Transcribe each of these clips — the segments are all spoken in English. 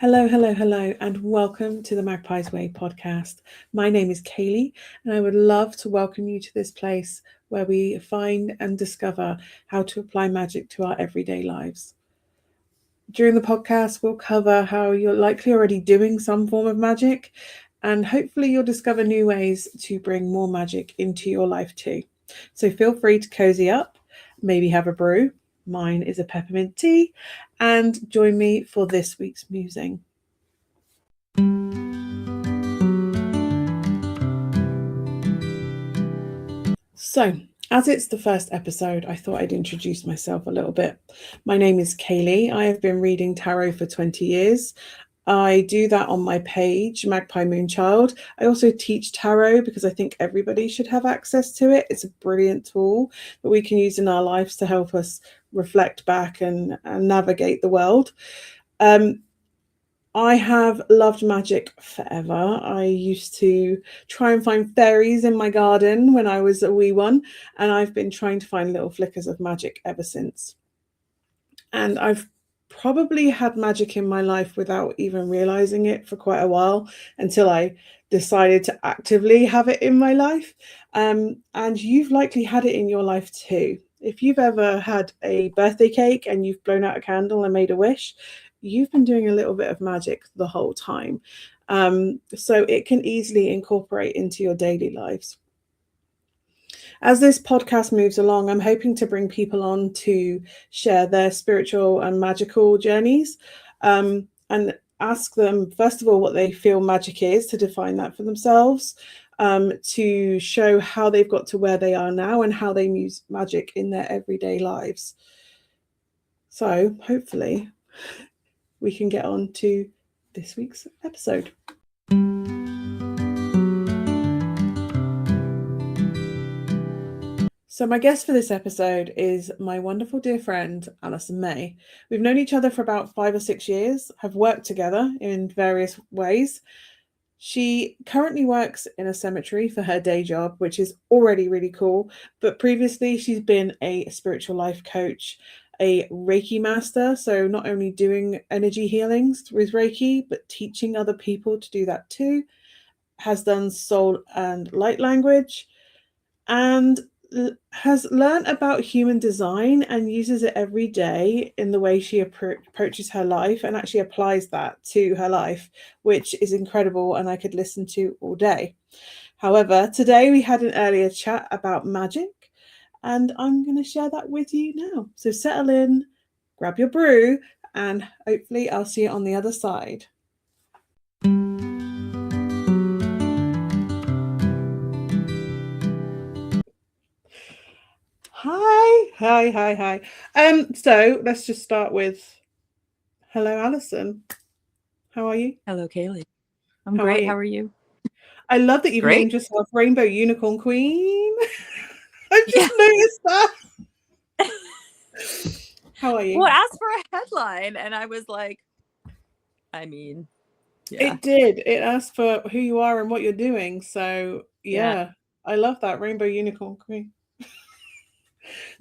Hello, hello, hello, and welcome to the Magpie's Way podcast. My name is Kaylee, and I would love to welcome you to this place where we find and discover how to apply magic to our everyday lives. During the podcast, we'll cover how you're likely already doing some form of magic, and hopefully, you'll discover new ways to bring more magic into your life too. So, feel free to cozy up, maybe have a brew. Mine is a peppermint tea, and join me for this week's musing. So, as it's the first episode, I thought I'd introduce myself a little bit. My name is Kaylee. I have been reading tarot for 20 years. I do that on my page, Magpie Moonchild. I also teach tarot because I think everybody should have access to it. It's a brilliant tool that we can use in our lives to help us reflect back and navigate the world. I have loved magic forever. I used to try and find fairies in my garden when I was a wee one, and I've been trying to find little flickers of magic ever since. And I've probably had magic in my life without even realizing it for quite a while until I decided to actively have it in my life. And you've likely had it in your life too. If you've ever had a birthday cake and you've blown out a candle and made a wish, you've been doing a little bit of magic the whole time. So it can easily incorporate into your daily lives. As this podcast moves along, I'm hoping to bring people on to share their spiritual and magical journeys, and ask them, first of all, what they feel magic is, to define that for themselves, to show how they've got to where they are now and how they use magic in their everyday lives. So hopefully we can get on to this week's episode. So my guest for this episode is my wonderful dear friend, Alison May. We've known each other for about 5 or 6 years, have worked together in various ways. She currently works in a cemetery for her day job, which is already really cool. But previously, she's been a spiritual life coach, a Reiki master. So not only doing energy healings with Reiki, but teaching other people to do that too. Has done soul and light language, and has learned about human design and uses it every day in the way she approaches her life, and actually applies that to her life, which is incredible and I could listen to all day. However, today we had an earlier chat about magic, and I'm going to share that with you now. So settle in, grab your brew, and hopefully I'll see you on the other side. Hi. So let's just start with hello, Alison. How are you? Hello, Kaylee. I'm great. How are you? I love that you've Great. named yourself Rainbow Unicorn Queen. I've just Yeah. noticed that. How are you? Well, it asked for a headline, and I was like, yeah. It did. It asked for who you are and what you're doing. So yeah. I love that, Rainbow Unicorn Queen.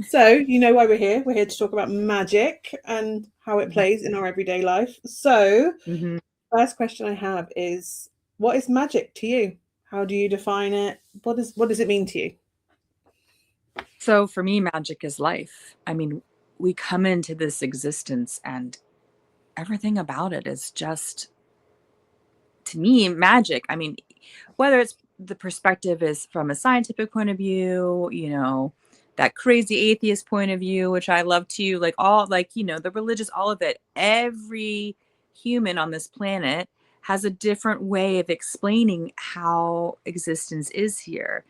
So you know why we're here. We're here to talk about magic and how it plays in our everyday life. So first question I have is, what is magic to you? How do you define it? What does it mean to you? So for me, magic is life. I mean, we come into this existence and everything about it is just, to me, magic. I mean, whether it's the perspective is from a scientific point of view, that crazy atheist point of view, which I love too, the religious, all of it. Every human on this planet has a different way of explaining how existence is here.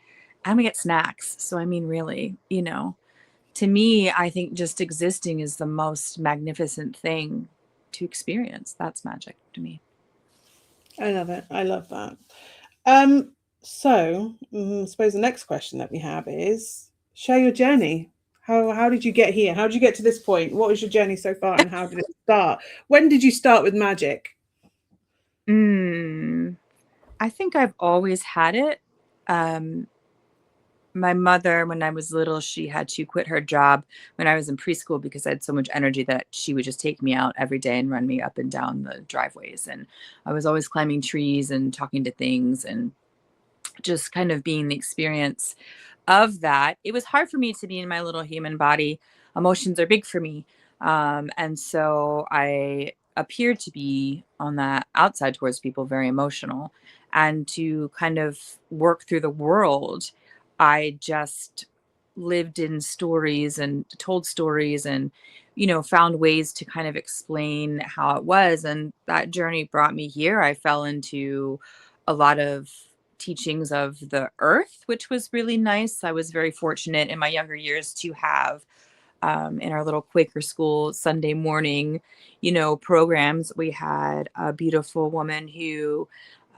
And we get snacks. So, I mean, really, to me, I think just existing is the most magnificent thing to experience. That's magic to me. I love it. I love that. So I suppose the next question that we have is, share your journey. How did you get here? How did you get to this point? What was your journey so far, and how did it start? When did you start with magic? I think I've always had it. my mother, when I was little, she had to quit her job when I was in preschool because I had so much energy that she would just take me out every day and run me up and down the driveways. And I was always climbing trees and talking to things and just kind of being the experience of that. It was hard for me to be in my little human body. Emotions are big for me. And so I appeared to be on that outside towards people, very emotional. And to kind of work through the world, I just lived in stories and told stories and, found ways to kind of explain how it was. And that journey brought me here. I fell into a lot of teachings of the earth, which was really nice. I was very fortunate in my younger years to have in our little Quaker school Sunday morning, programs. We had a beautiful woman who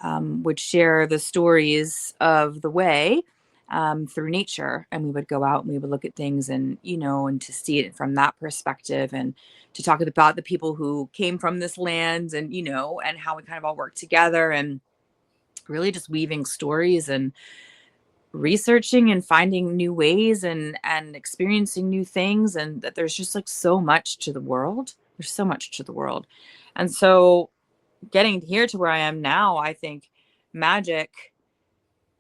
would share the stories of the way through nature, and we would go out and we would look at things and and to see it from that perspective and to talk about the people who came from this land and and how we kind of all work together and really just weaving stories and researching and finding new ways and experiencing new things, and that there's just like so much to the world. There's so much to the world. And so getting here to where I am now, I think magic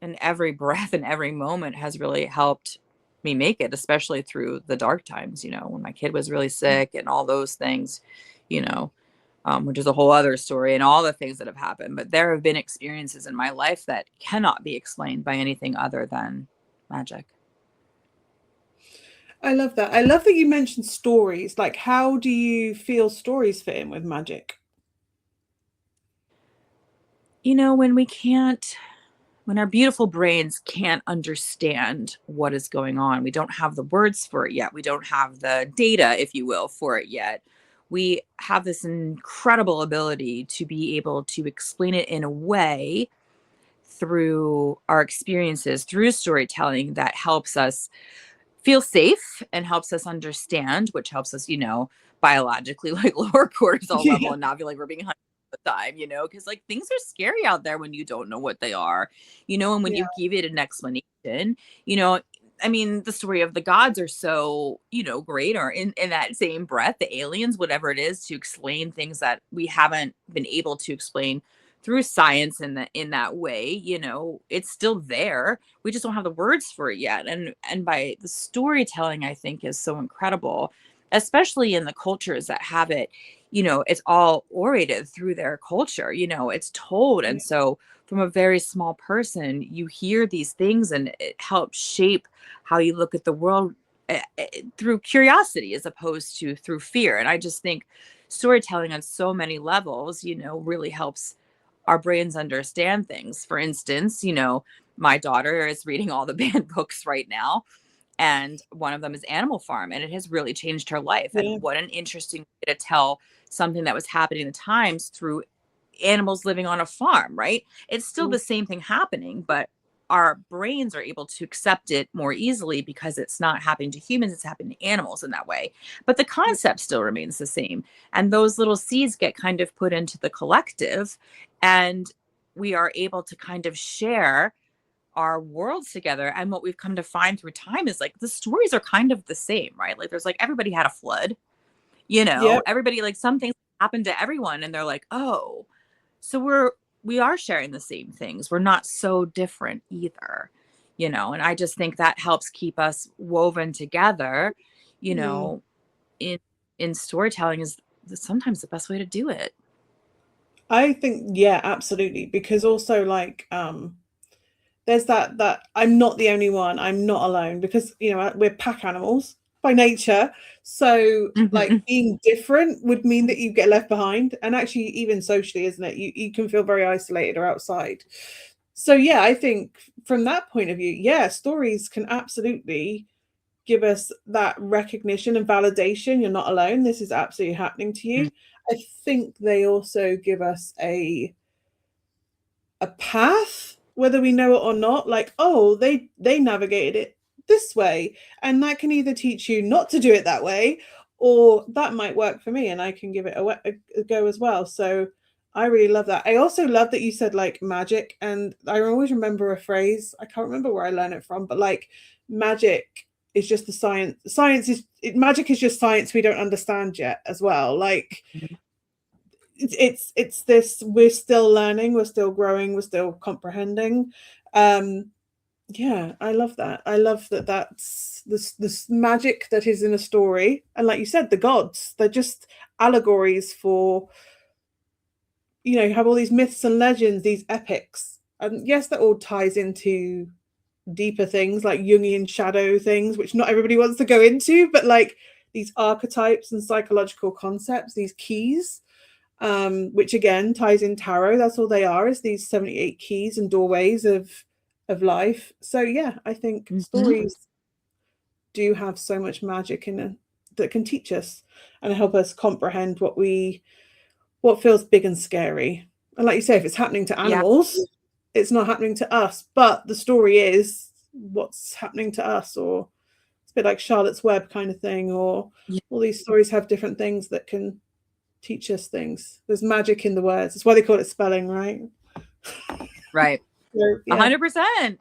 in every breath and every moment has really helped me make it, especially through the dark times, when my kid was really sick and all those things, you know, which is a whole other story and all the things that have happened. But there have been experiences in my life that cannot be explained by anything other than magic. I love that. I love that you mentioned stories. Like, how do you feel stories fit in with magic? When when our beautiful brains can't understand what is going on, we don't have the words for it yet. We don't have the data, if you will, for it yet. We have this incredible ability to be able to explain it in a way through our experiences, through storytelling that helps us feel safe and helps us understand, which helps us, biologically like lower cortisol level Yeah. and not feel like we're being hunted all the time, because like things are scary out there when you don't know what they are, and when Yeah. you give it an explanation, you know, I mean, the story of the gods are so, great, or in that same breath, the aliens, whatever it is, to explain things that we haven't been able to explain through science in that way, it's still there. We just don't have the words for it yet. And by the storytelling, I think is so incredible, especially in the cultures that have it, it's all orated through their culture, it's told. Yeah. And so from a very small person, you hear these things and it helps shape how you look at the world through curiosity as opposed to through fear. And I just think storytelling on so many levels, really helps our brains understand things. For instance, my daughter is reading all the banned books right now, and one of them is Animal Farm, and it has really changed her life. And Yeah. what an interesting way to tell something that was happening in the times through animals living on a farm, right? It's still the same thing happening, but our brains are able to accept it more easily because it's not happening to humans, it's happening to animals in that way. But the concept still remains the same. And those little seeds get kind of put into the collective, and we are able to kind of share our worlds together. And what we've come to find through time is like the stories are kind of the same, right? Like there's like everybody had a flood, Yeah. everybody, like some things happen to everyone, and they're like, oh, so we are sharing the same things. We're not so different either, and I just think that helps keep us woven together, you Mm. know, in storytelling is sometimes the best way to do it. I think, yeah, absolutely. Because also, like, there's that I'm not the only one. I'm not alone, because we're pack animals by nature. So like Mhm. being different would mean that you get left behind, and actually even socially, isn't it? You can feel very isolated or outside. So yeah, I think from that point of view, yeah, stories can absolutely give us that recognition and validation. You're not alone. This is absolutely happening to you. I think they also give us a path, whether we know it or not. Like, oh, they navigated it this way, and that can either teach you not to do it that way, or that might work for me and I can give it a go as well. So I really love that. I also love that you said like magic, and I always remember a phrase. I can't remember where I learned it from, but like magic is just the science. Magic is just science we don't understand yet as well. Like Mhm. it's this, we're still learning, we're still growing, we're still comprehending. Yeah, I love that. I love that that's this magic that is in a story. And like you said, the gods, they're just allegories for, you have all these myths and legends, these epics. And yes, that all ties into deeper things like Jungian shadow things, which not everybody wants to go into, but like these archetypes and psychological concepts, these keys, which again ties in tarot. That's all they are, is these 78 keys and doorways of life. So yeah, I think Mhm. stories do have so much magic in it that can teach us and help us comprehend what feels big and scary. And like you say, if it's happening to Yeah. animals, it's not happening to us, but the story is what's happening to us. Or it's a bit like Charlotte's Web kind of thing, or Yeah. all these stories have different things that can teach us things. There's magic in the words. That's why they call it spelling, right? Right. So, yeah. 100%.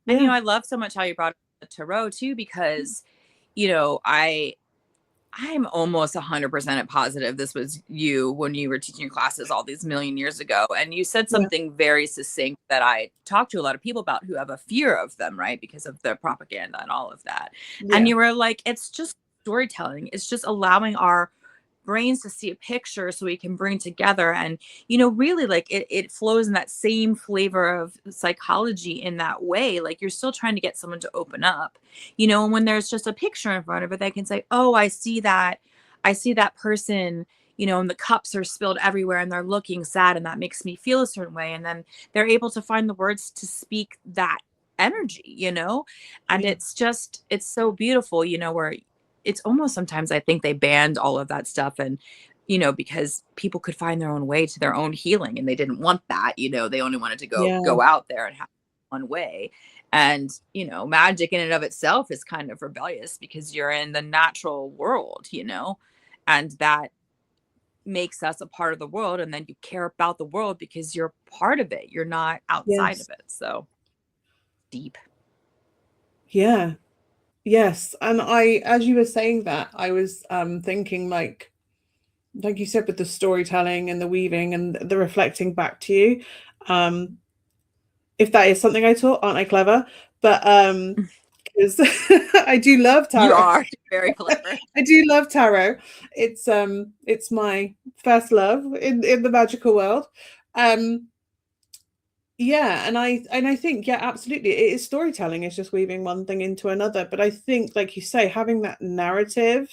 And, Yeah. I love so much how you brought up the tarot too, because, I'm almost 100% positive this was you when you were teaching your classes all these million years ago. And you said Yeah. something very succinct that I talk to a lot of people about who have a fear of them, right? Because of the propaganda and all of that. And Yeah. you were like, it's just storytelling. It's just allowing our brains to see a picture so we can bring together. And really, like, it flows in that same flavor of psychology in that way. Like, you're still trying to get someone to open up, and when there's just a picture in front of it, they can say, oh, I see that person, and the cups are spilled everywhere and they're looking sad, and that makes me feel a certain way. And then they're able to find the words to speak that energy. And Yeah. it's so beautiful, where it's almost, sometimes I think they banned all of that stuff, and because people could find their own way to their own healing, and they didn't want that. They only wanted to go Yeah. go out there and have one way. And magic in and of itself is kind of rebellious, because you're in the natural world. And that makes us a part of the world, and then you care about the world because you're part of it, you're not outside Yes. of it. So deep. Yeah. Yes. And as you were saying that, I was thinking like you said, with the storytelling and the weaving and the reflecting back to you. Um, if that is something I taught, aren't I clever? But because I do love You tarot. are very clever. I do love tarot. It's my first love in the magical world. Um yeah, and I think, yeah, absolutely. It is storytelling, it's just weaving one thing into another. But I think, like you say, having that narrative,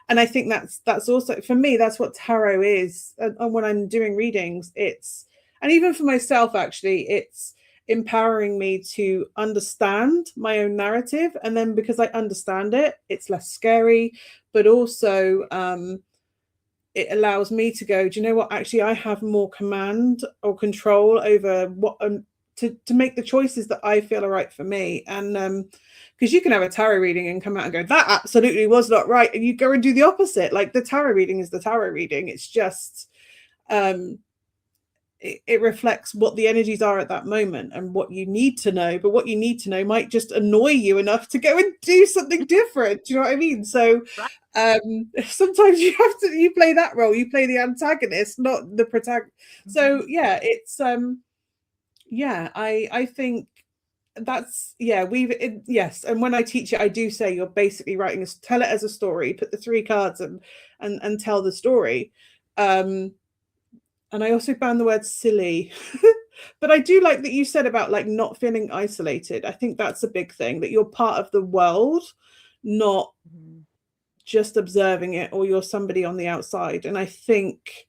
and I think that's also for me, that's what tarot is. And when I'm doing readings, and even for myself, actually, it's empowering me to understand my own narrative. And then because I understand it, it's less scary, but also it allows me to go, do you know what, actually I have more command or control over what to make the choices that I feel are right for me. And because you can have a tarot reading and come out and go, that absolutely was not right, and you go and do the opposite. Like, the tarot reading is the tarot reading. It's just um it reflects what the energies are at that moment and what you need to know. But what you need to know might just annoy you enough to go and do something different. Do you know what I mean? So Right. sometimes you play that role, you play the antagonist, not the protagonist. So yeah, it's yeah, I think that's, yeah, yes. And when I teach it, I do say you're basically writing tell it as a story, put the three cards and tell the story. And I also found the word silly. But I do like that you said about like not feeling isolated. I think that's a big thing, that you're part of the world, not Mhm. just observing it, or you're somebody on the outside. And I think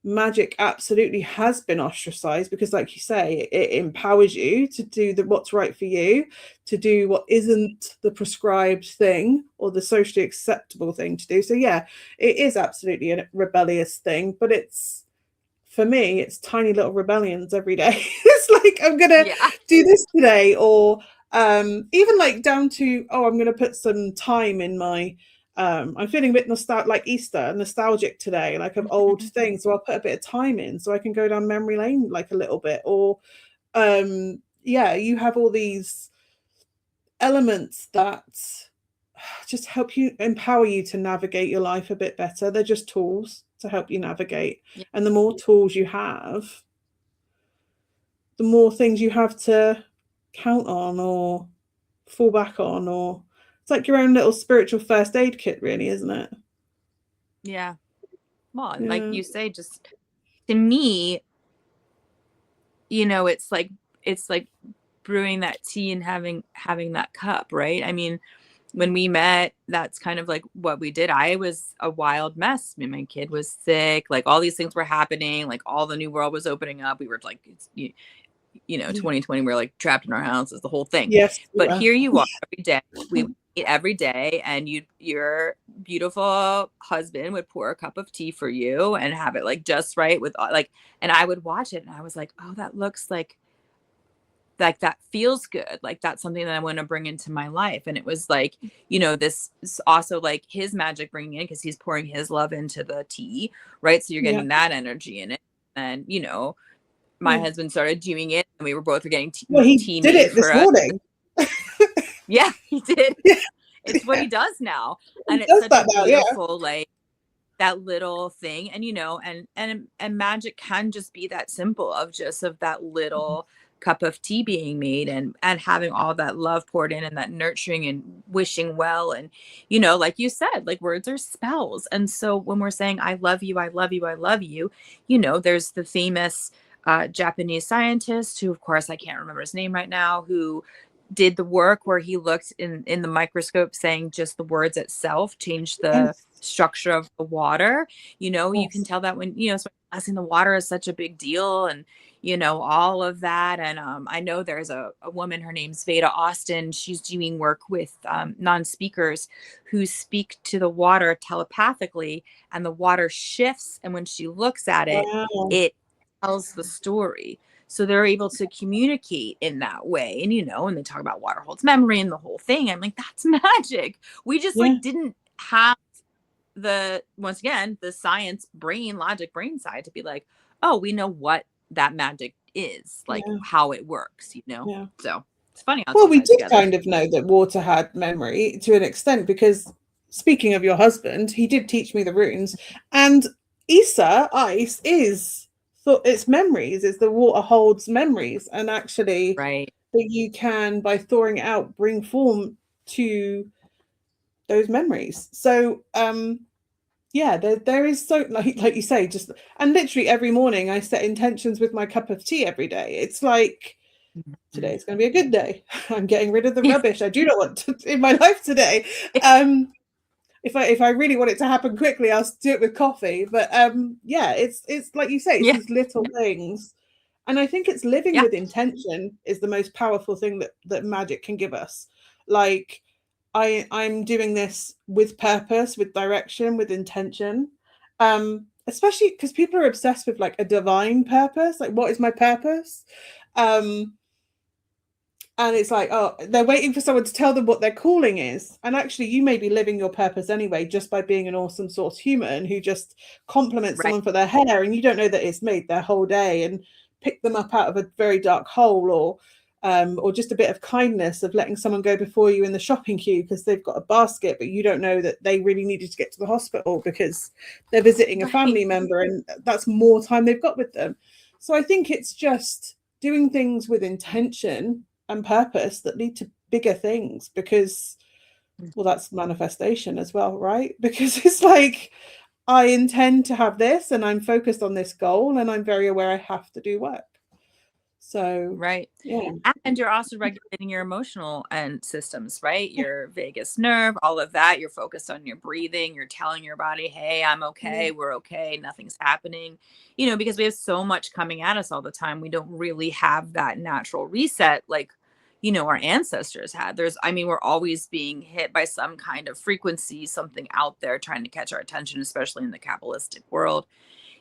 magic absolutely has been ostracized because, like you say, it empowers you to do what's right for you, to do what isn't the prescribed thing or the socially acceptable thing to do. So yeah, it is absolutely a rebellious thing, but for me, it's tiny little rebellions every day. It's like, I'm gonna Yeah. do this today, or even like down to, oh, I'm gonna put some time in my I'm feeling a bit like Easter, nostalgic today, like of old things. So I'll put a bit of time in so I can go down memory lane like a little bit. Or yeah, you have all these elements that just help you, empower you to navigate your life a bit better. They're just tools to help you navigate. Yeah. And the more tools you have, the more things you have to count on or fall back on, or it's like your own little spiritual first aid kit, really, isn't it? Yeah. Well, and like Yeah. you say, just to me, it's like brewing that tea and having that cup, right? I mean, when we met, that's kind of like what we did. I was a wild mess. I mean, my kid was sick, like all these things were happening, like all the new world was opening up. We were like, 2020, we're like trapped in our houses, the whole thing. Yes. But here you are every day. We eat every day, and your beautiful husband would pour a cup of tea for you and have it like just right with like, and I would watch it and I was like, oh, that looks like that feels good. Like that's something that I want to bring into my life. And it was like, this is also like his magic bringing in, because he's pouring his love into the tea, right? So you're getting that energy in it. And, my husband started doing it, and we were both getting well, he tea did made it for this us. morning. Yeah, he did. Yeah. It's what he does now. And He it's does such a that now, beautiful, like that little thing. And, and magic can just be that simple of that little cup of tea being made, and having all that love poured in, and that nurturing and wishing well. And, like you said, like words are spells. And so when we're saying, I love you, I love you, I love you, there's the famous Japanese scientist who, of course, I can't remember his name right now, who did the work where he looked in the microscope, saying just the words itself changed the structure of the water. You can tell that when, so blessing the water is such a big deal, and, all of that. And I know there's a woman, her name's Veda Austin. She's doing work with non-speakers who speak to the water telepathically, and the water shifts. And when she looks at it, it tells the story. So they're able to communicate in that way. And, and they talk about water holds memory and the whole thing. I'm like, that's magic. We just like didn't have once again, the science brain, logic brain side to be like, oh, we know what that magic is, like how it works, So it's funny how well, we did together. kind of know that water had memory to an extent, because speaking of your husband, he did teach me the runes, and Isa, ice, is it's memories. It's the water holds memories, and actually right, that you can, by thawing it out, bring form to those memories. So yeah, there is, so like you say, just, and literally every morning I set intentions with my cup of tea every day. It's like, today it's going to be a good day. I'm getting rid of the rubbish I do not want in my life today. If I really want it to happen quickly, I'll do it with coffee. But yeah, it's like you say, it's these little things. And I think it's living with intention is the most powerful thing that magic can give us. Like, I'm doing this with purpose, with direction, with intention. Especially because people are obsessed with like a divine purpose. Like, what is my purpose? And it's like, oh, they're waiting for someone to tell them what their calling is. And actually, you may be living your purpose anyway, just by being an awesome source human who just compliments someone for their hair, and you don't know that it's made their whole day, and pick them up out of a very dark hole, or just a bit of kindness of letting someone go before you in the shopping queue because they've got a basket, but you don't know that they really needed to get to the hospital because they're visiting a family member, and that's more time they've got with them. So I think it's just doing things with intention and purpose that lead to bigger things, because, well, that's manifestation as well, right? Because it's like, I intend to have this, and I'm focused on this goal, and I'm very aware I have to do work. So yeah, and you're also regulating your emotional and systems, right? Your vagus nerve, all of that. You're focused on your breathing. You're telling your body, hey, I'm okay, we're okay, nothing's happening, because we have so much coming at us all the time. We don't really have that natural reset like our ancestors had. We're always being hit by some kind of frequency, something out there trying to catch our attention, especially in the Kabbalistic world.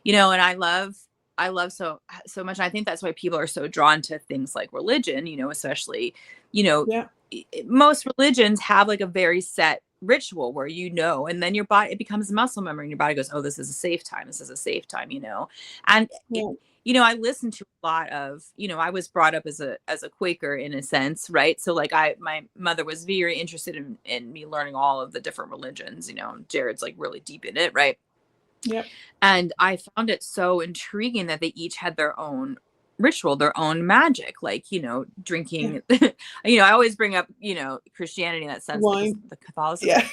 And I love so much. And I think that's why people are so drawn to things like religion, especially, most religions have like a very set ritual where, and then your body, it becomes muscle memory, and your body goes, oh, this is a safe time. This is a safe time, And Yeah. I listen to a lot of, I was brought up as a Quaker in a sense, right? So like my mother was very interested in me learning all of the different religions, Jared's like really deep in it, right? Yeah. And I found it so intriguing that they each had their own ritual, their own magic, like, drinking, I always bring up, Christianity in that sense, because Wine. the Catholicism, Yeah.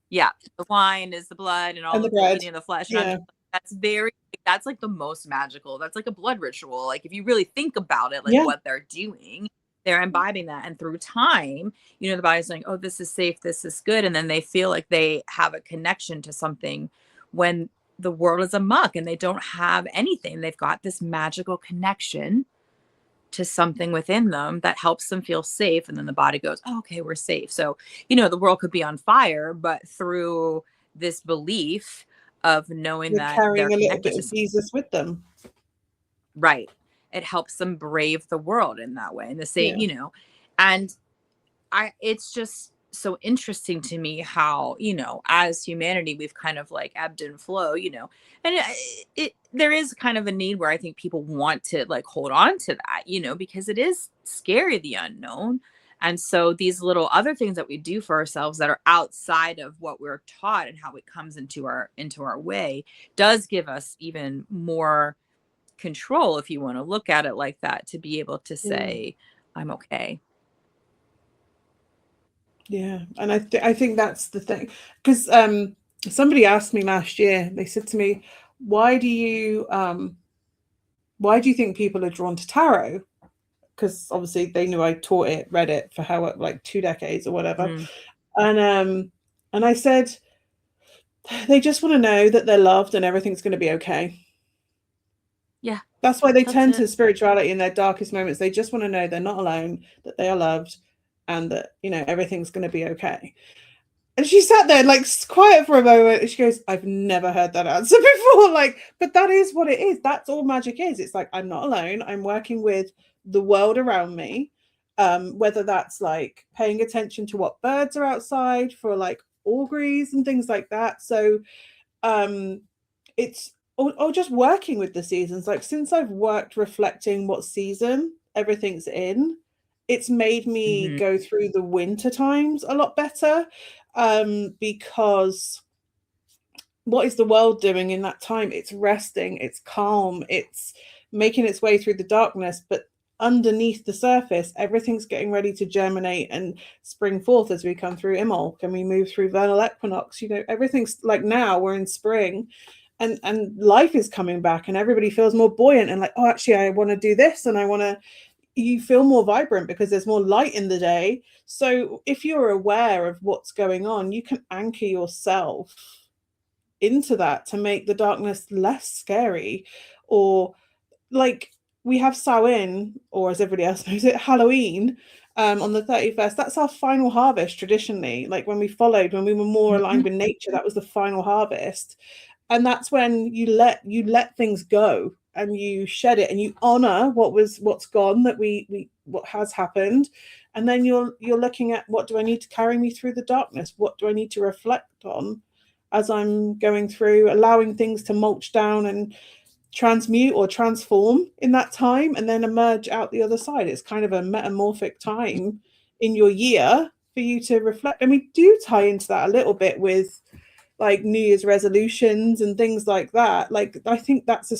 yeah, the wine is the blood and all And the of the bread. eating of the flesh. And I'm Yeah. just that's like the most magical. That's like a blood ritual. Like if you really think about it, like Yeah. what they're doing, they're imbibing that. And through time, the body's saying, oh, this is safe, this is good. And then they feel like they have a connection to something when the world is amok and they don't have anything. They've got this magical connection to something within them that helps them feel safe. And then the body goes, oh, okay, we're safe. So, the world could be on fire, but through this belief of knowing They're that they're carrying a little connected bit to of something, Jesus with them. right, it helps them brave the world in that way. And the same, Yeah. And it's just so interesting to me how, as humanity, we've kind of like ebbed and flow, and there is kind of a need where I think people want to like hold on to that, because it is scary, the unknown. And so these little other things that we do for ourselves that are outside of what we're taught and how it comes into our way does give us even more control, if you want to look at it like that, to be able to say, I'm okay. Yeah, and I think that's the thing, because somebody asked me last year. They said to me, "Why do you think people are drawn to tarot?" Because obviously they knew I taught it, read it for how like 2 decades or whatever, Mm. and I said they just want to know that they're loved and everything's going to be okay. Yeah, That's why they that's turn it. to spirituality in their darkest moments. They just want to know they're not alone, that they are loved, and that everything's going to be okay. And she sat there like quiet for a moment, and she goes, I've never heard that answer before. Like, but that is what it is. That's all magic is. It's like, I'm not alone. I'm working with the world around me. Whether that's like paying attention to what birds are outside for like auguries and things like that. So it's or just working with the seasons. Like since I've worked reflecting what season everything's in, it's made me Mm-hmm. go through the winter times a lot better, because what is the world doing in that time? It's resting, it's calm, it's making its way through the darkness, but underneath the surface everything's getting ready to germinate and spring forth as we come through Imbolc and we move through vernal equinox. Everything's like, now we're in spring, and life is coming back and everybody feels more buoyant and like, oh, actually I want to do this, and you feel more vibrant because there's more light in the day. So if you're aware of what's going on, you can anchor yourself into that to make the darkness less scary. Or like, we have Samhain, or as everybody else knows it, Halloween, on the 31st. That's our final harvest traditionally. Like when we were more aligned with nature, that was the final harvest. And that's when you let things go and you shed it and you honor what's gone, that we what has happened. And then you're looking at, what do I need to carry me through the darkness? What do I need to reflect on as I'm going through, allowing things to mulch down and transmute or transform in that time, and then emerge out the other side. It's kind of a metamorphic time in your year for you to reflect. And we do tie into that a little bit with like New Year's resolutions and things like that. Like, I think that's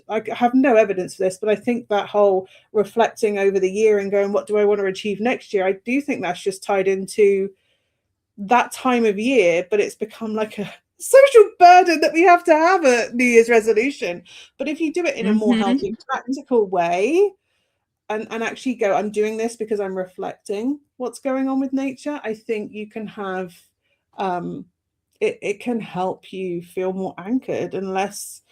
I have no evidence for this, but I think that whole reflecting over the year and going, what do I want to achieve next year? I do think that's just tied into that time of year, but it's become like a social burden that we have to have a New Year's resolution. But if you do it in a more Mm-hmm. healthy, practical way, and actually go, I'm doing this because I'm reflecting what's going on with nature, I think you can have it can help you feel more anchored and less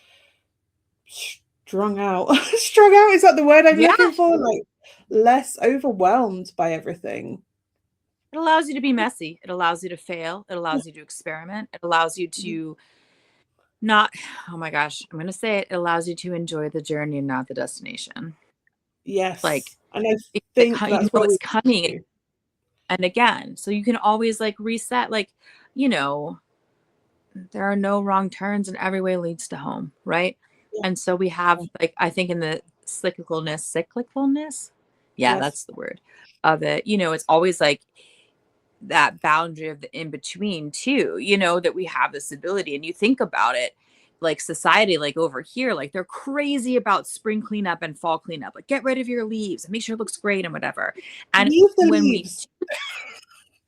strung out. Strung out, is that the word I'm Yeah. looking for? Like less overwhelmed by everything. It allows you to be messy. It allows you to fail. It allows you to experiment. It allows you to not, oh my gosh, I'm going to say it. It allows you to enjoy the journey and not the destination. Like, Yes. And I think that's what it's we coming. do. And again, so you can always like reset. Like, you know, there are no wrong turns and every way leads to home, right? Yeah. And so we have, like, I think in the cyclicalness, yeah, Yes. that's the word of it. It's always like that boundary of the in between too, that we have this ability. And you think about it, like society, like over here, like they're crazy about spring cleanup and fall cleanup, like get rid of your leaves and make sure it looks great and whatever. And Leave the when leaves.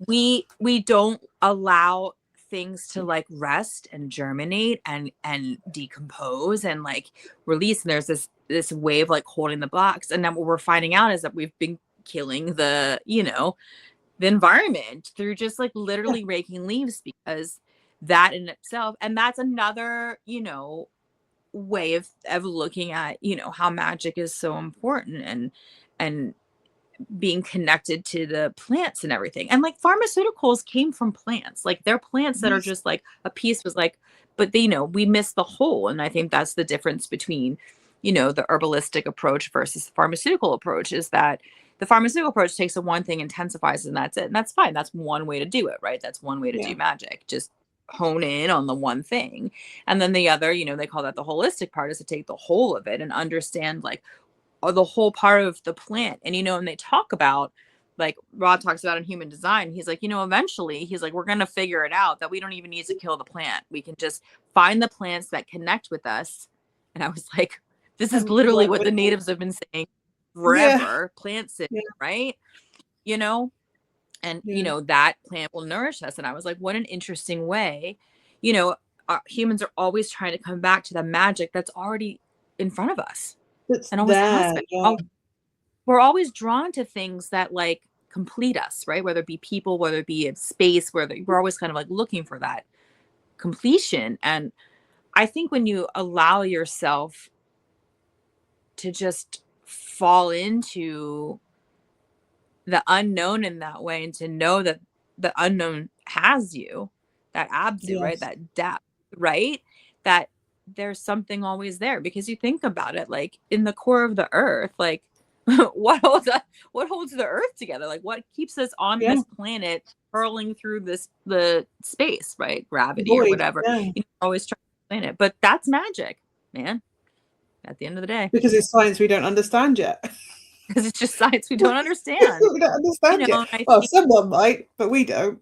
we don't allow things to like rest and germinate and decompose and like release, and there's this way of like holding the box. And then what we're finding out is that we've been killing the environment through just like Yeah. literally raking leaves, because that in itself, and that's another way of looking at how magic is so important, and being connected to the plants and everything. And like pharmaceuticals came from plants. Like they're plants that are Yes. just like a piece was like, but we miss the whole. And I think that's the difference between, the herbalistic approach versus the pharmaceutical approach, is that the pharmaceutical approach takes a one thing, intensifies, and that's it. And that's fine. That's one way to do it, right? That's one way to Yeah. do magic. Just hone in on the one thing. And then the other, they call that the holistic part, is to take the whole of it and understand like the whole part of the plant. And and they talk about, like Rod talks about in human design, he's like, eventually he's like, we're going to figure it out that we don't even need to kill the plant. We can just find the plants that connect with us. And I was like, this is And literally work what with the them. natives have been saying Yeah. forever. Plant sitting, Yeah. right? you know and Yeah. that plant will nourish us. And I was like, what an interesting way. you know Humans are always trying to come back to the magic that's already in front of us, It's and always has there. been. Yeah. We're always drawn to things that like complete us, right? Whether it be people, whether it be a space, we're always kind of like looking for that completion. And I think when you allow yourself to just fall into the unknown in that way, and to know that the unknown has you, that absu, right? Yes. That depth, right? That there's something always there, because you think about it, like in the core of the earth, like what holds the earth together? Like what keeps us on Yeah. this planet hurling through the space, right? Gravity or Void. whatever. Yeah. Always trying to explain it. But that's magic, man, at the end of the day. Because it's science we don't understand yet. Because it's just science we don't understand. We don't understand yet. And I Well, think someone might, but we don't.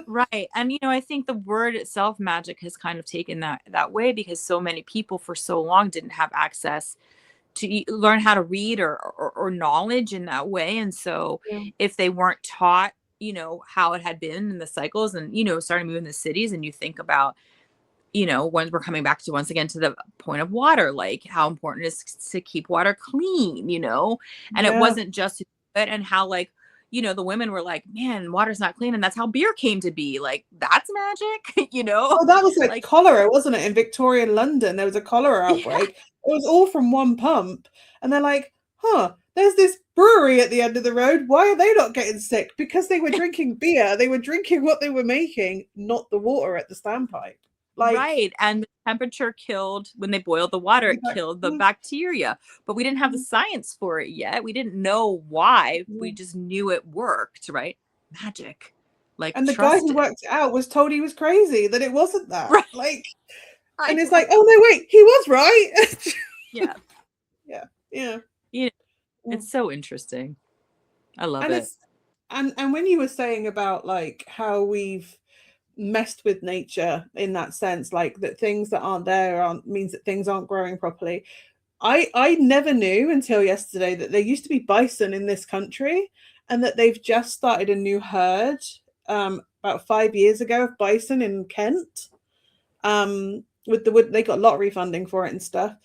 right. And I think the word itself, magic, has kind of taken that way, because so many people for so long didn't have access to learn how to read or knowledge in that way. And so Yeah. if they weren't taught, how it had been in the cycles, and starting moving the cities, and you think about, when we're coming back to, once again, to the point of water, like how important it is to keep water clean, and it Yeah. wasn't just it, and how like, the women were like, man, water's not clean. And that's how beer came to be. Like, that's magic, Oh, that was like like, cholera, wasn't it? In Victorian London, there was a cholera yeah, outbreak. It was all from one pump. And they're like, huh, there's this brewery at the end of the road. Why are they not getting sick? Because they were drinking beer. They were drinking what they were making, not the water at the standpipe. Like, right. And the temperature killed, when they boiled the water, it killed the yeah, bacteria. But we didn't have the science for it yet. We didn't know why. yeah. We just knew it worked, right? Magic. Like, And the guy who trust it. worked it out was told he was crazy, that it wasn't that. Right. Like, I and it's know. like, oh no, wait, he was right. Yeah. Yeah. Yeah. It's so interesting. I love And it. it's and when you were saying about like how we've messed with nature in that sense, like that things that aren't there aren't means that things aren't growing properly. I never knew until yesterday that there used to be bison in this country, and that they've just started a new herd about 5 years ago of bison in Kent. With the wood, they got lottery funding for it and stuff.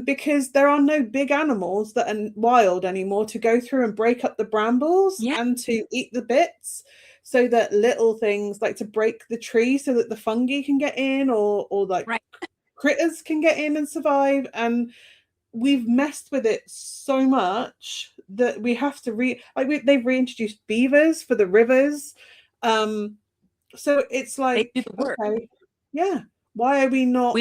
Because there are no big animals that are wild anymore to go through and break up the brambles Yeah. and to eat the bits, so that little things like to break the tree so that the fungi can get in, or like Right. critters can get in and survive. And we've messed with it so much that we have to they've reintroduced beavers for the rivers. So it's They do like, the work. okay, yeah, why are we not?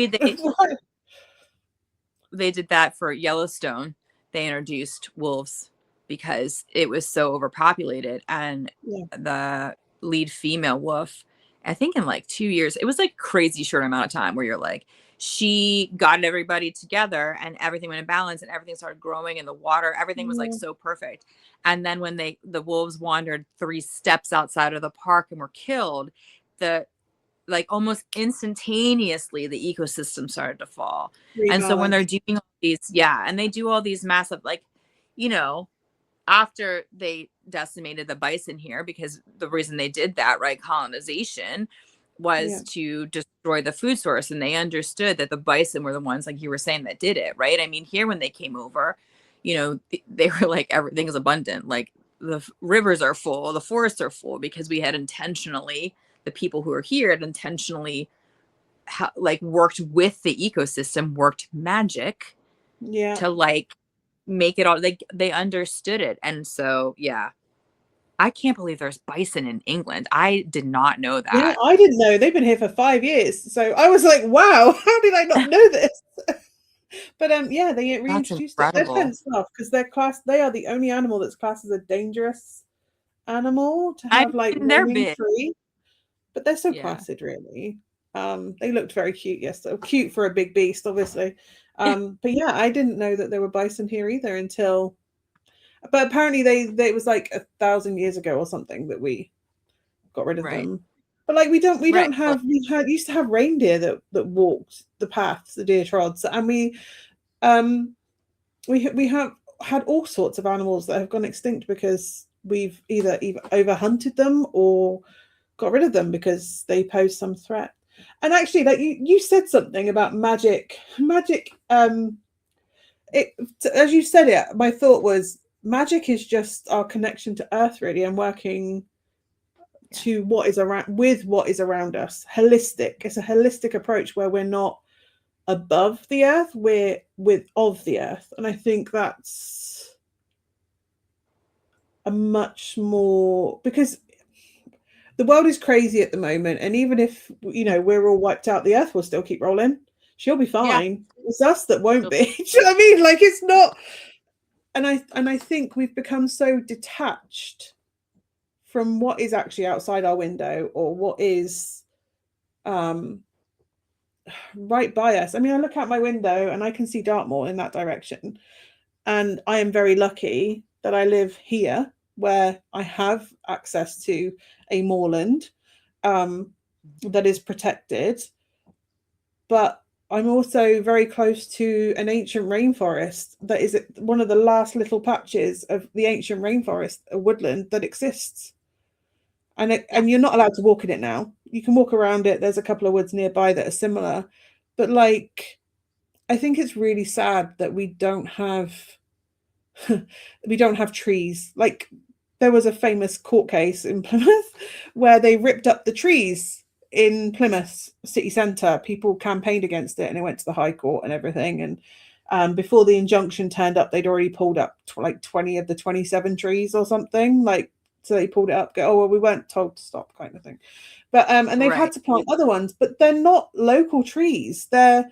They did that for Yellowstone. They introduced wolves because it was so overpopulated, and Yeah. the lead female wolf I think in like 2 years, it was like crazy short amount of time where you're like, she got everybody together and everything went in balance and everything started growing in the water. Everything was like Yeah. so perfect. And then when the wolves wandered 3 steps outside of the park and were killed, the like almost instantaneously the ecosystem started to fall. And so when they're Rebalance. doing all these, yeah, and they do all these massive, like, you know, after they decimated the bison here, because the reason they did that, right, colonization, Yeah. was to destroy the food source. And they understood that the bison were the ones, like you were saying, that did it, right? I mean, here when they came over, they were like, everything is abundant. Like the rivers are full, the forests are full, because we had intentionally, the people who are here had intentionally like worked with the ecosystem, worked magic Yeah. to like make it all, they understood it. And so yeah, I can't believe there's bison in England. I did not know Yeah, that. I didn't know. They've been here for 5 years. So I was like, wow, how did I not know this? But yeah, they That's reintroduced it. They're incredible. fenced off because they are the only animal that's classed as a dangerous animal to I have like mean, they're roaming big. free. But they're so Yeah. placid, really. They looked very cute yesterday. Cute for a big beast, obviously. But yeah, I didn't know that there were bison here either until. But apparently, they it was like 1,000 years ago or something that we got rid of Right. them. But like we Right. don't Well, have we had used to have reindeer that walked the paths, the deer trods, and um we have had all sorts of animals that have gone extinct because we've either overhunted them or got rid of them because they pose some threat. And actually, like you said something about magic. It as you said it, my thought was magic is just our connection to Earth, really, and working yeah. to what is around with what is around us. Holistic. It's a holistic approach where we're not above the earth, we're with of the earth. And I think that's a much more because the world is crazy at the moment. And even if we're all wiped out, the earth will still keep rolling. She'll be Yeah. fine. It's us that won't be. Do you know what I mean? Like it's not and I think we've become so detached from what is actually outside our window or what is um right by us. I mean, I look out my window and I can see Dartmoor in that direction. And I am very lucky that I live here where I have access to a moorland that is protected. But I'm also very close to an ancient rainforest that is one of the last little patches of the ancient rainforest, a woodland that exists. Yeah. And you're not allowed to walk in it now. You can walk around it. There's a couple of woods nearby that are similar. But like I think it's really sad that we don't have trees. Like there was a famous court case in Plymouth where they ripped up the trees in Plymouth city centre. People campaigned against it and it went to the High Court and everything. And before the injunction turned up, they'd already pulled up like 20 of the 27 trees or something. Like so they pulled it up, go, oh well, we weren't told to stop, kind of thing. But and they've had Right. to plant other ones, but they're not local trees. They're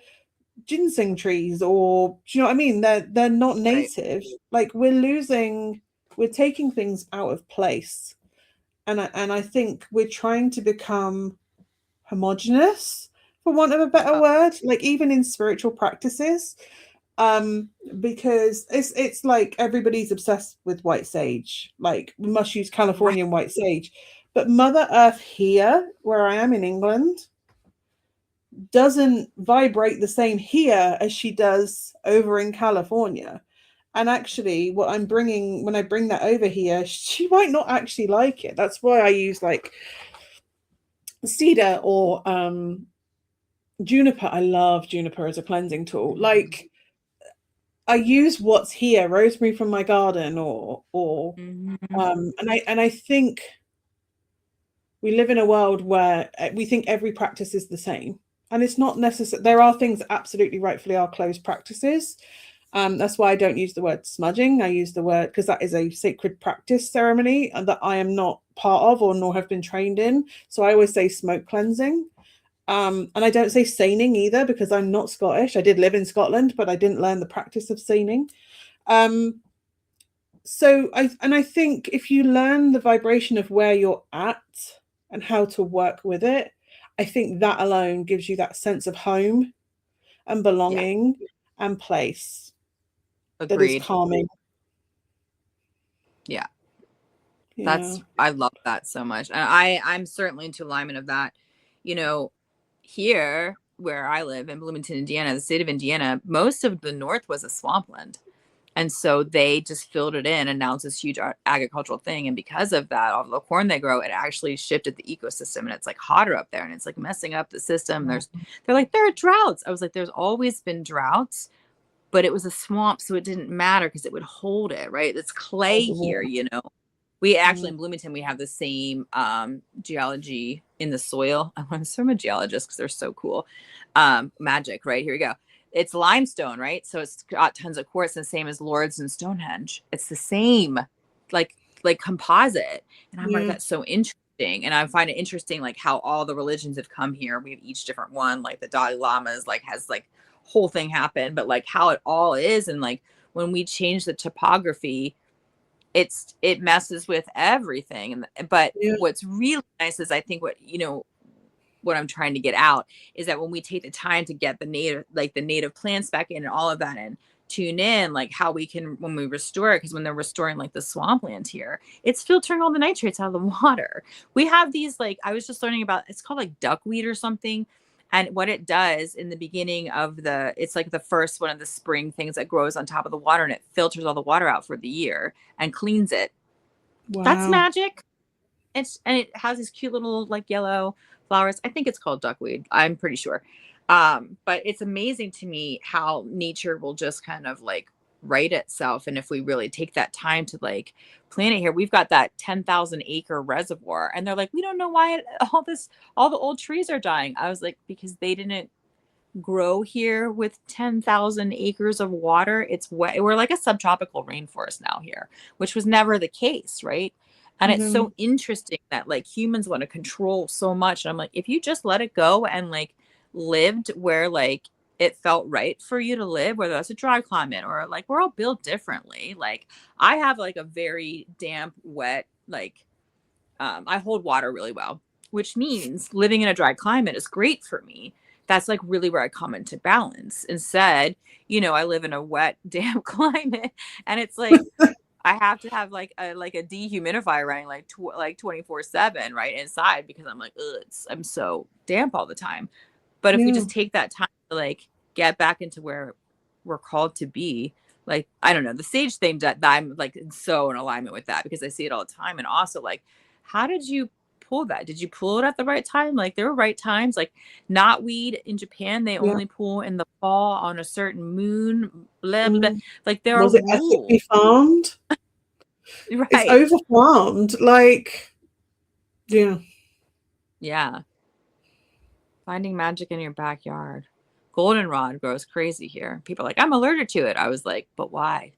ginseng trees or do you know what I mean? They're not Right. native. Like we're taking things out of place. And I think we're trying to become homogenous, for want of a better Oh, word, like even in spiritual practices. Because it's like everybody's obsessed with white sage. Like we must use right. Californian white sage. But Mother Earth here, where I am in England, doesn't vibrate the same here as she does over in California. And actually, what I'm bringing when I bring that over here, she might not actually like it. That's why I use like cedar or juniper. I love juniper as a cleansing tool. Mhm. Like I use what's here, rosemary from my garden, or Mhm. and I think we live in a world where we think every practice is the same, and it's not necessary. There are things that absolutely rightfully are closed practices. That's why I don't use the word smudging. I use the word because that is a sacred practice ceremony and that I am not part of or nor have been trained in. So I always say smoke cleansing. And I don't say seining either because I'm not Scottish. I did live in Scotland, but I didn't learn the practice of seining. Um, so I think if you learn the vibration of where you're at and how to work with it, I think that alone gives you that sense of home and belonging and place that is Agreed. calming. Yeah. Yeah. I love that so much. And I'm certainly into alignment of that. You know, here where I live in Bloomington, Indiana, the state of Indiana, most of the north was a swampland. And so they just filled it in, and now it's this huge agricultural thing. And because of that, all the corn they grow, it actually shifted the ecosystem, and it's like hotter up there, and it's like messing up the system. They're like, there are droughts. I was like, there's always been droughts, but it was a swamp, so it didn't matter because it would hold it, right? It's clay here, you know. We actually in Bloomington, we have the same geology in the soil. I'm so a geologist because they're so cool. Magic, right? Here we go. It's limestone, right? So it's got tons of quartz, and same as Lourdes and Stonehenge. It's the same, like composite. And I'm like, that's so interesting. And I find it interesting, like how all the religions have come here. We have each different one. Like the Dalai Lama's like has like whole thing happen, but like how it all is, and like when we change the topography, it messes with everything. But what's really nice is I think what I'm trying to get out is that when we take the time to get the native plants back in and all of that, and tune in like how we can, when we restore it, because when they're restoring like the swampland here, it's filtering all the nitrates out of the water. We have these, like, I was just learning about, it's called like duckweed or something. And what it does in the beginning of it's like the first one of the spring things that grows on top of the water, and it filters all the water out for the year and cleans it. Wow. That's magic. And it has these cute little like yellow flowers. I think it's called duckweed. I'm pretty sure. But it's amazing to me how nature will just kind of like right itself. And if we really take that time to like plant it here, we've got that 10,000 acre reservoir, and they're like, we don't know why all the old trees are dying. I was like, because they didn't grow here with 10,000 acres of water. It's wet. We're like a subtropical rainforest now here, which was never the case, right? And it's so interesting that like humans want to control so much. And I'm like, if you just let it go and like lived where like it felt right for you to live, whether that's a dry climate or like we're all built differently. Like I have like a very damp, wet, like I hold water really well, which means living in a dry climate is great for me. That's like really where I come into balance. Instead, I live in a wet, damp climate, and it's like I have to have like a dehumidifier running like 24/7 right inside, because I'm like, I'm so damp all the time. But if we just take that time to like get back into where we're called to be, like, I don't know, the sage thing that I'm like so in alignment with that, because I see it all the time. And also like, how did you pull that? Did you pull it at the right time? Like there were right times, like knotweed in Japan, they only pull in the fall on a certain moon, blah, blah, blah. Like there Was are it rules. ethically farmed? Right. It's over farmed. Like, yeah. Finding magic in your backyard. Goldenrod grows crazy here. People are like, I'm allergic to it. I was like, but why?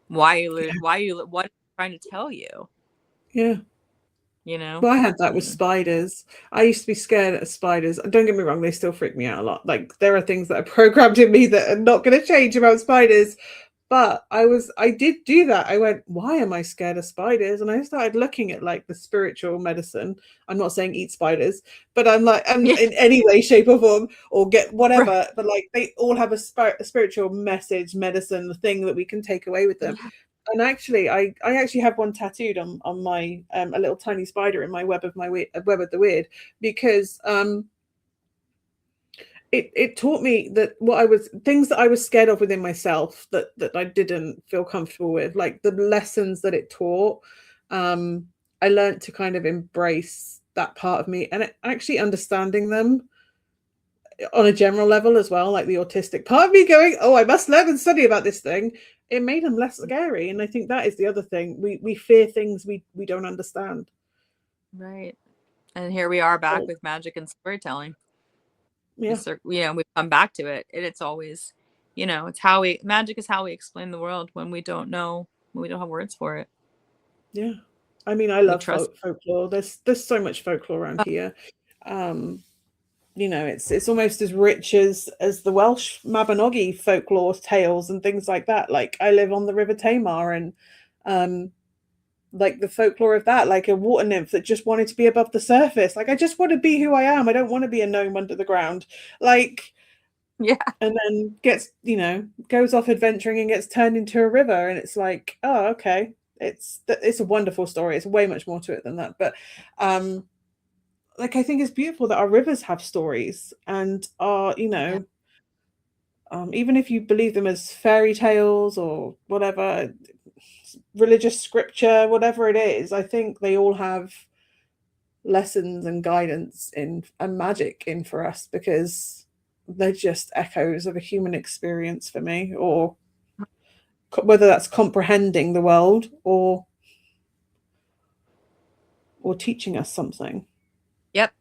Why are you what are you trying to tell you? Yeah. Well, I had that with spiders. I used to be scared of spiders. Don't get me wrong, they still freak me out a lot. Like there are things that are programmed in me that are not going to change about spiders. But I did do that. I went, why am I scared of spiders? And I started looking at like the spiritual medicine. I'm not saying eat spiders, but I'm like, in any way, shape, or form, or get whatever. Right. But like, they all have a spiritual message, medicine, the thing that we can take away with them. Yeah. And actually, I actually have one tattooed on my a little tiny spider in my web of the weird, because it taught me that things that I was scared of within myself that I didn't feel comfortable with, like the lessons that it taught. I learned to kind of embrace that part of me, and actually understanding them on a general level as well, like the autistic part of me going, oh, I must learn and study about this thing. It made them less scary. And I think that is the other thing. We fear things we don't understand. Right. And here we are back with magic and storytelling. Yeah. We come back to it, and it's always, it's magic is how we explain the world when we don't have words for it. Yeah. I mean, I love folklore. There's so much folklore around here. It's almost as rich as the Welsh Mabinogi folklore tales and things like that. Like I live on the River Tamar, and like the folklore of that, like a water nymph that just wanted to be above the surface. Like, I just want to be who I am. I don't want to be a gnome under the ground. Like, Yeah. and then gets, goes off adventuring and gets turned into a river. And it's like, oh, okay. It's a wonderful story. It's way much more to it than that. But like, I think it's beautiful that our rivers have stories and are, Yeah. even if you believe them as fairy tales or whatever, religious scripture, whatever it is, I think they all have lessons and guidance in and magic in for us, because they're just echoes of a human experience for me, or whether that's comprehending the world or teaching us something. Yep.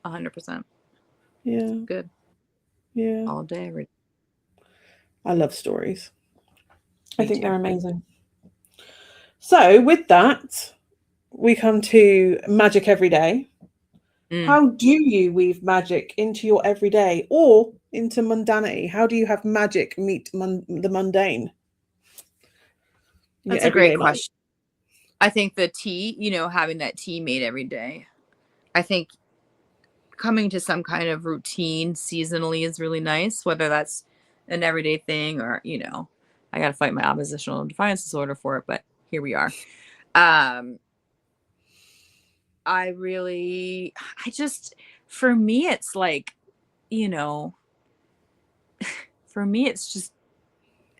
100%. Yeah, Good. yeah. All day, every day. I love stories. I Me think they're too. amazing. So with that, we come to magic every day. Mm. How do you weave magic into your everyday or into mundanity? How do you have magic meet the mundane in your That's a great everyday life? question. I think the tea, having that tea made every day. I think coming to some kind of routine seasonally is really nice, whether that's an everyday thing or, I got to fight my oppositional defiance disorder for it, but here we are. Um, I just, for me, it's like, you know, for me, it's just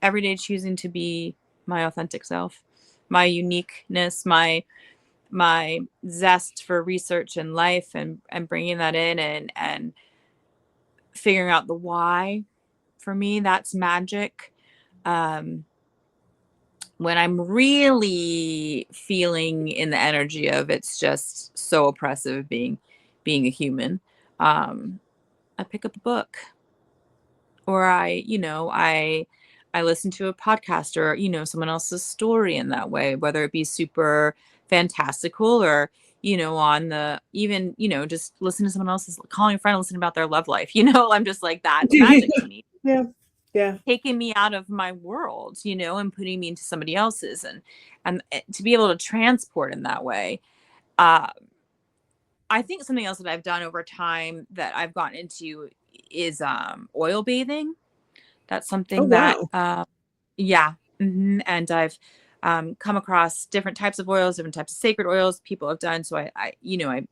every day choosing to be my authentic self, my uniqueness, my zest for research and life, and bringing that in and figuring out the why. For me, that's magic. Um, when I'm really feeling in the energy of it's just so oppressive being a human, um, I pick up a book, or I listen to a podcast, or someone else's story in that way, whether it be super fantastical or on the even just listen to someone else's, calling a friend and listening about their love life. I'm just like, that's magic to me, Yeah, yeah. taking me out of my world, and putting me into somebody else's, and to be able to transport in that way. uh I think something else that I've done over time that I've gotten into is oil bathing. That's Oh, something that, wow. yeah. And I've come across different types of oils, different types of sacred oils people have done. So I'm a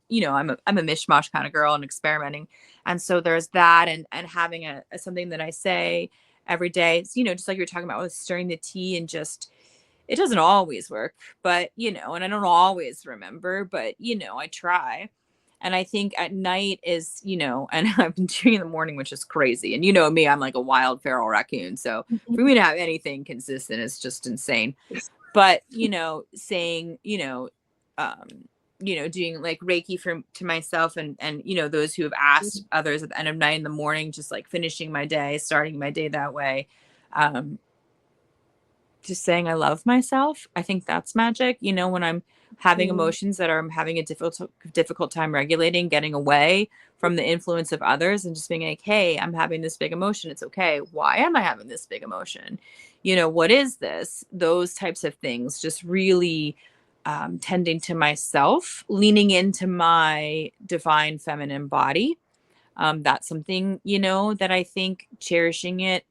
mishmash kind of girl and experimenting. And so there's that, and having a something that I say every day. It's, just like you're talking about with stirring the tea, and just, it doesn't always work, but, and I don't always remember, but, I try. And I think at night is, and I've been doing in the morning, which is crazy. And me, I'm like a wild feral raccoon. So for me to have anything consistent is just insane. But, saying, um, doing like Reiki to myself, and, those who have asked others at the end of night in the morning, just like finishing my day, starting my day that way. Um, just saying I love myself. I think that's magic. When I'm having emotions that I'm having a difficult time regulating, getting away from the influence of others, and just being like, hey, I'm having this big emotion. It's okay. Why am I having this big emotion? What is this? Those types of things, just really tending to myself, leaning into my divine feminine body. That's something, that I think cherishing it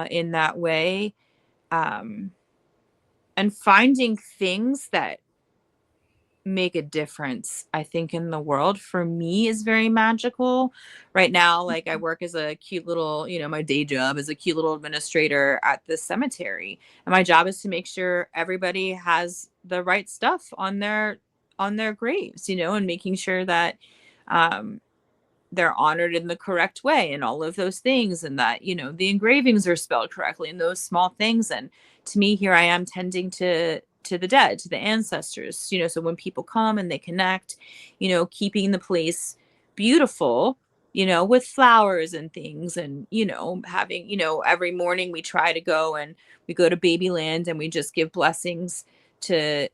in that way, um, and finding things that make a difference, I think, in the world, for me, is very magical. Right now, like, I work as a cute little, my day job is a cute little administrator at the cemetery, and my job is to make sure everybody has the right stuff on their graves, and making sure that um they're honored in the correct way, and all of those things, and that the engravings are spelled correctly, and those small things. And to me, here I am tending to the dead, to the ancestors, so when people come and they connect, keeping the place beautiful, with flowers and things, and having, every morning we try to go, and we go to Babyland, and we just give blessings to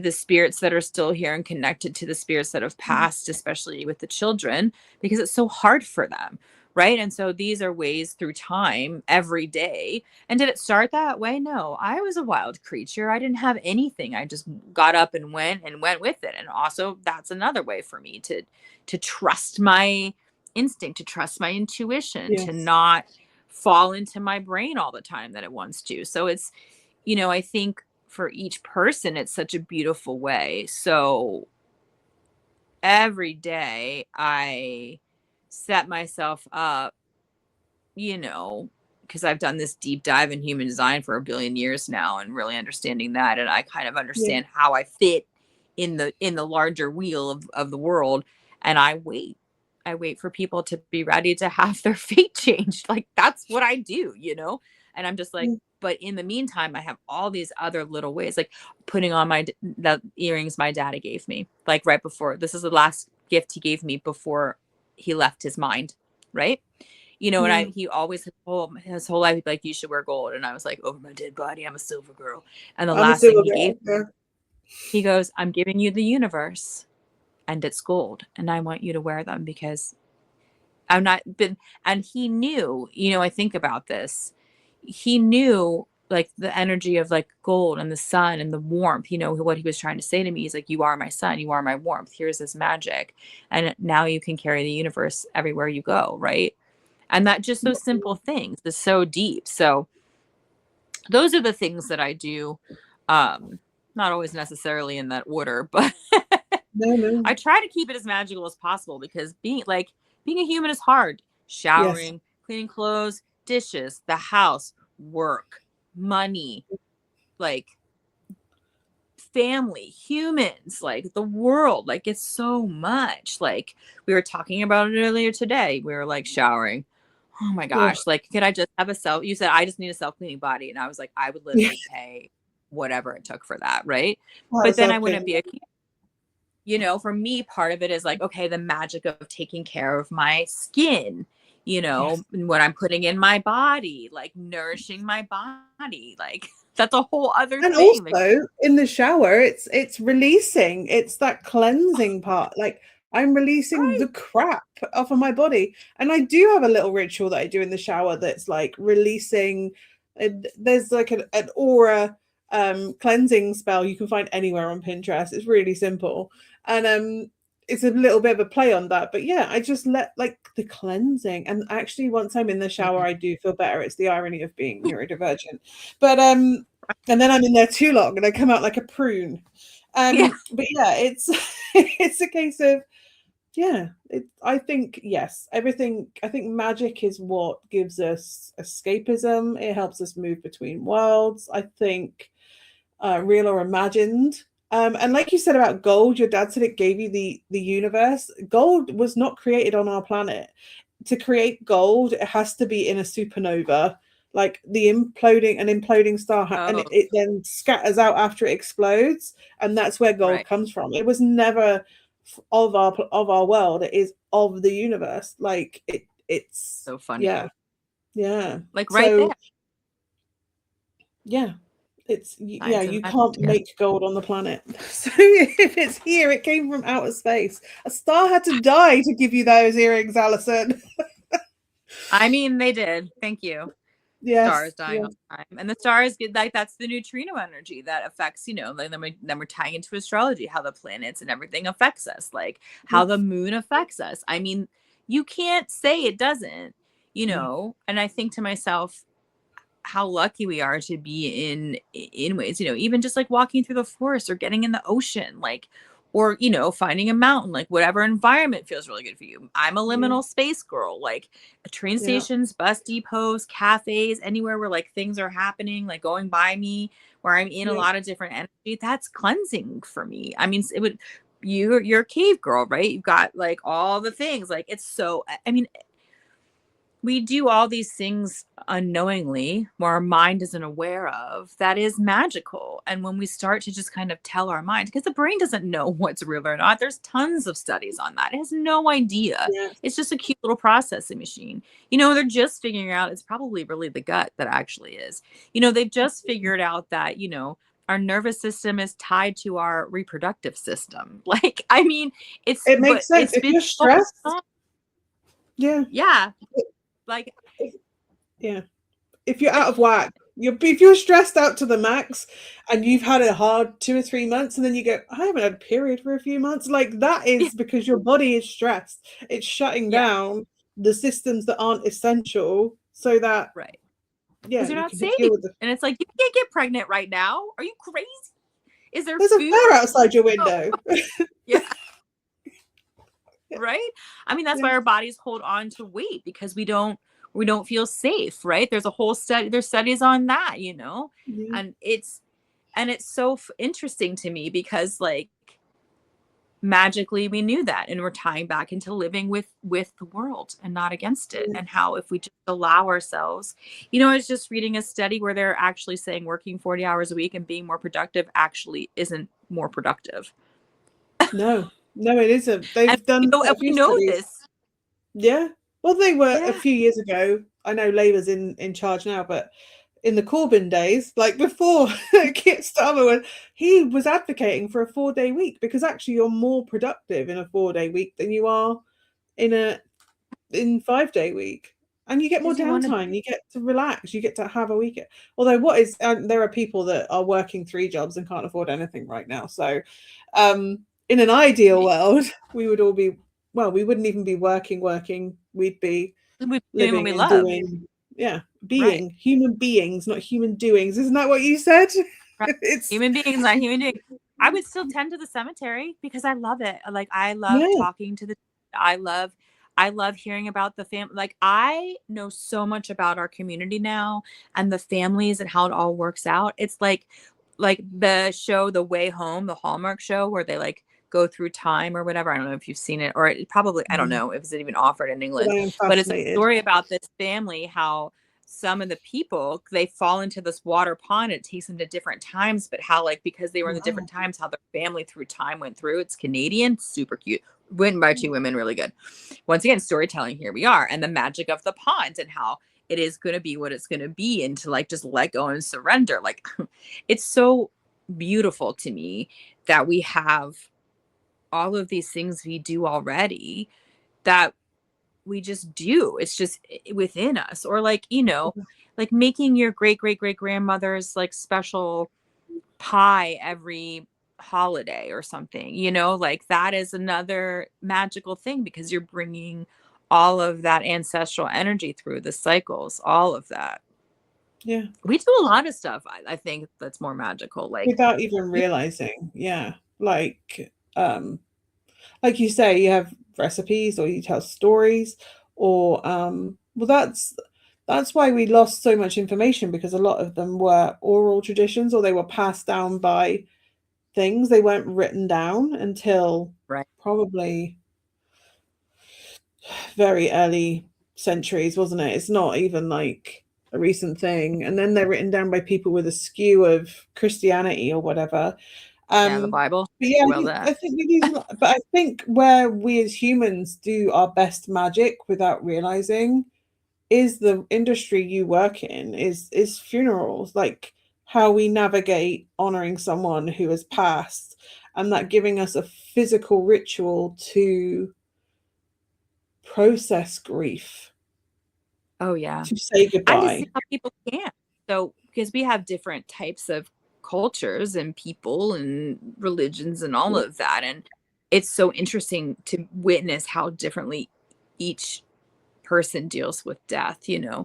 the spirits that are still here, and connected to the spirits that have passed, especially with the children, because it's so hard for them, right? And so these are ways through time every day. And did it start that way? No, I was a wild creature. I didn't have anything. I just got up and went with it. And also that's another way for me to trust my instinct, to trust my intuition, to Yes. not fall into my brain all the time that it wants to. So it's, I think for each person, it's such a beautiful way. So every day I set myself up, you know, because I've done this deep dive in human design for a billion years now and really understanding that. And I kind of Yeah. understand how I fit in the larger wheel of the world. And I wait for people to be ready to have their fate changed. Like that's what I do. And I'm just like, Mm. but in the meantime, I have all these other little ways, like putting on the earrings my daddy gave me, like right before. This is the last gift he gave me before he left his mind, right? Yeah. And he always his whole life he'd be like, you should wear gold. And I was like, over my dead body, I'm a silver girl. And the I'm a last thing silver he gave, girl. Yeah. he goes, I'm giving you the universe and it's gold. And I want you to wear them because I'm not been, and he knew, I think about this. He knew like the energy of like gold and the sun and the warmth, what he was trying to say to me. He's like, you are my sun, you are my warmth. Here's this magic. And now you can carry the universe everywhere you go. Right. And that just those simple things is so deep. So those are the things that I do. Not always necessarily in that order, but No, no. I try to keep it as magical as possible because being a human is hard. Yes. Showering, cleaning clothes, dishes, the house, work, money, like family, humans, like the world, like it's so much. Like we were talking about it earlier today. We were like showering. Oh my Oh, gosh, like could I just have you said I just need a self-cleaning body, and I was like I would yeah. literally pay whatever it took for that, right? Well, But then I wouldn't self-cleaning. be for me, part of it is like, okay, the magic of taking care of my skin, Yes. and what I'm putting in my body, like nourishing my body, like that's a whole other And thing. Like, also in the shower, it's releasing. It's that cleansing part. Like I'm releasing right, the crap off of my body. And I do have a little ritual that I do in the shower that's like releasing. There's like an aura cleansing spell you can find anywhere on Pinterest. It's really simple. And it's a little bit of a play on that. But yeah, I just let like the cleansing. And actually once I'm in the shower, I do feel better. It's the irony of being neurodivergent. But and then I'm in there too long and I come out like a prune. yeah, But yeah, it's it's a case of yeah, I think yes, everything. I think magic is what gives us escapism. It helps us move between worlds. I think real or imagined. And like you said about gold, your dad said it gave you the universe. Gold was not created on our planet. To create gold, it has to be in a supernova, like the imploding star, and oh, it then scatters out after it explodes, and that's where gold right, comes from. It was never of our world. It is of the universe. Like it's so funny, yeah, yeah. like right there, So yeah, yeah, science and you magic can't together. make gold on the planet. So if it's here, it came from outer space. A star had to die to give you those earrings, Alison. I mean, they did. Thank you. Stars Yes, dying all yes, the time, and the stars get like that's the neutrino energy that affects, like then we're tying into astrology, how the planets and everything affects us, like how the yes. moon affects us. I mean, you can't say it doesn't, No. and I think to myself, how lucky we are to be in ways, even just like walking through the forest or getting in the ocean, like, or finding a mountain, like whatever environment feels really good for you. I'm a Yeah, liminal space girl, like train yeah, stations, bus depots, cafes, anywhere where like things are happening, like going by me, where I'm in a yeah. lot of different energy. That's cleansing for me. I mean, it would, you're a cave girl, right? You've got like all the things, like it's so, I mean, we do all these things unknowingly, where our mind isn't aware of, that is magical. And when we start to just kind of tell our mind, because the brain doesn't know what's real or not, there's tons of studies on that. It has no idea. Yes. It's just a cute little processing machine. They're just figuring out it's probably really the gut that actually is. They've just figured out that, our nervous system is tied to our reproductive system. Like, I mean, It makes sense. it's If been you're going stressed, on. Yeah. Yeah. Like, Yeah. If you're out like, of whack, if you're stressed out to the max and you've had a hard 2 or 3 months and then you go, I haven't had a period for a few months, like that is because your body is stressed. It's shutting yeah, down the systems that aren't essential so that, right. yeah, Because you're you not can safe. deal with the. And it's like, you can't get pregnant right now. Are you crazy? Is there There's a food? bear outside your Oh, window. yeah. Yeah. Right. I mean, that's Yeah. why our bodies hold on to weight, because we don't feel safe, right? There's a whole study, there's studies on that, Yeah. and it's so interesting to me, because like magically we knew that, and we're tying back into living with the world and not against it, Yeah. and how if we just allow ourselves, I was just reading a study where they're actually saying working 40 hours a week and being more productive actually isn't more productive. No, no, it isn't. And They've done and quite a we few know studies. this. Yeah. Well, they were a Yeah. few years ago. I know Labour's in charge now, but in the Corbyn days, like before Keir Starmer, he was advocating for a 4-day week because actually you're more productive in a 4-day week than you are in a 5-day week, and you get more Because you want to. downtime. You get to relax. You get to have a weekend. Although, what is there are people that are working 3 jobs and can't afford anything right now. So, in an ideal world, we would all be we wouldn't even be working. We'd be We're doing what we living and love. doing, yeah, Right. being human beings, not human doings. Isn't that what you said? Right. It's Human beings, not human beings. I would still tend to the cemetery because I love it. Like, I love yeah, talking to the I love hearing about the family. Like, I know so much about our community now and the families and how it all works out. It's like the show The Way Home, the Hallmark show, where they like go through time or whatever. I don't know if you've seen it, or it probably, I don't know if it's even offered in but England, I am but it's a fascinated. story about this family, how some of the people, they fall into this water pond. It takes them to different times, but how, like, because they were in the different Wow. times, how their family through time went through. It's Canadian, super cute, written by two women, really good. Once again, storytelling, here we are, and the magic of the pond, and how it is going to be what it's going to be, and to like just let go and surrender. Like, it's so beautiful to me that we have all of these things we do already, that we just do. It's just within us. Or like, like making your great great great grandmother's like special pie every holiday or something, like that is another magical thing, because you're bringing all of that ancestral energy through the cycles, all of that. Yeah. We do a lot of stuff, I think, that's more magical, like, Without even realizing, yeah, like you say, you have recipes or you tell stories, or well, that's why we lost so much information, because a lot of them were oral traditions, or they were passed down by things. They weren't written down until right. probably very early centuries, wasn't it? It's not even like a recent thing, and then they're written down by people with a skew of Christianity or whatever. Yeah, the um Bible. but yeah, Well, that. I think we use, but I think where we as humans do our best magic without realizing is the industry you work in, is funerals, like how we navigate honoring someone who has passed, and that giving us a physical ritual to process grief, Oh yeah. to say I just see goodbye. how people can. So, because we have different types of cultures and people and religions and all Yeah, of that. And it's so interesting to witness how differently each person deals with death, yeah,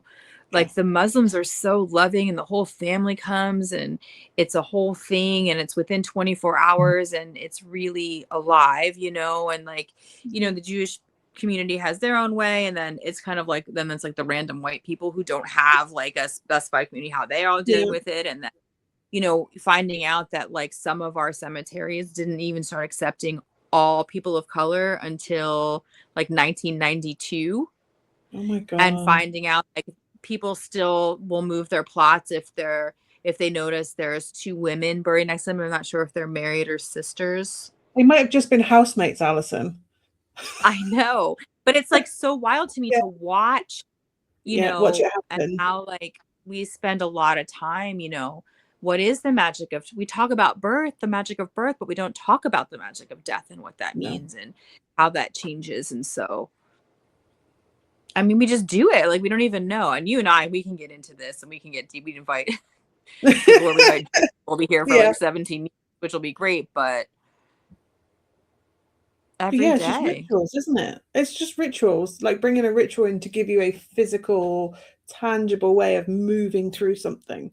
Like, the Muslims are so loving, and the whole family comes, and it's a whole thing, and it's within 24 hours, and it's really alive, and like, the Jewish community has their own way, and then it's kind of like, then it's like the random white people who don't have like a specified community, how they are dealing yeah, with it. And then, finding out that like some of our cemeteries didn't even start accepting all people of color until like 1992, oh my and god, finding out like people still will move their plots if they notice there's two women buried next to them. I'm not sure if they're married or sisters. they might have just been housemates, Alison. I know, but it's like so wild to me Yeah, to watch, yeah, watch it and happen. how like we spend a lot of time, what is the magic of, we talk about birth, the magic of birth, but we don't talk about the magic of death and what that No. means and how that changes. And so I mean, we just do it. Like, we don't even know. And you and I, we can get into this and we can get deep. We invite people where we invite, we'll be here for Yeah. like 17 years, which will be great, but every Yeah, it's just day. rituals, isn't it? It's just rituals, like bringing a ritual in to give you a physical, tangible way of moving through something.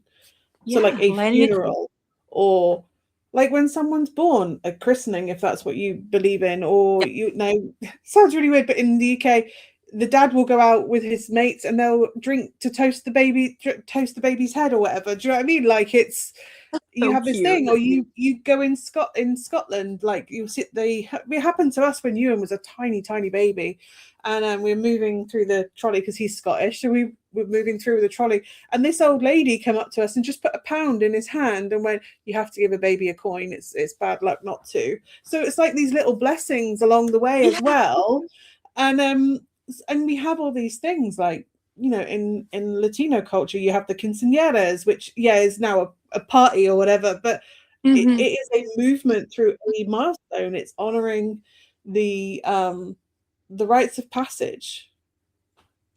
So, like Yeah. a Letting it, funeral, or like when someone's born, a christening, if that's what you believe in, or yeah. you know, sounds really weird, but in the UK, the dad will go out with his mates and they'll drink to toast the baby, toast the baby's head or whatever. Do you know what I mean? Like it's you So have this cute. thing, or you go in Scotland, like you sit it happened to us when Ewan was a tiny baby, and we're moving through the trolley because he's Scottish, so we were moving through the trolley, and this old lady came up to us and just put a pound in his hand and went, "You have to give a baby a coin. It's bad luck not to." So it's like these little blessings along the way as Yeah. well, and we have all these things like, you know, in Latino culture, you have the quinceañeras, which is now a party or whatever, but Mm-hmm. it is a movement through a milestone. It's honoring the rites of passage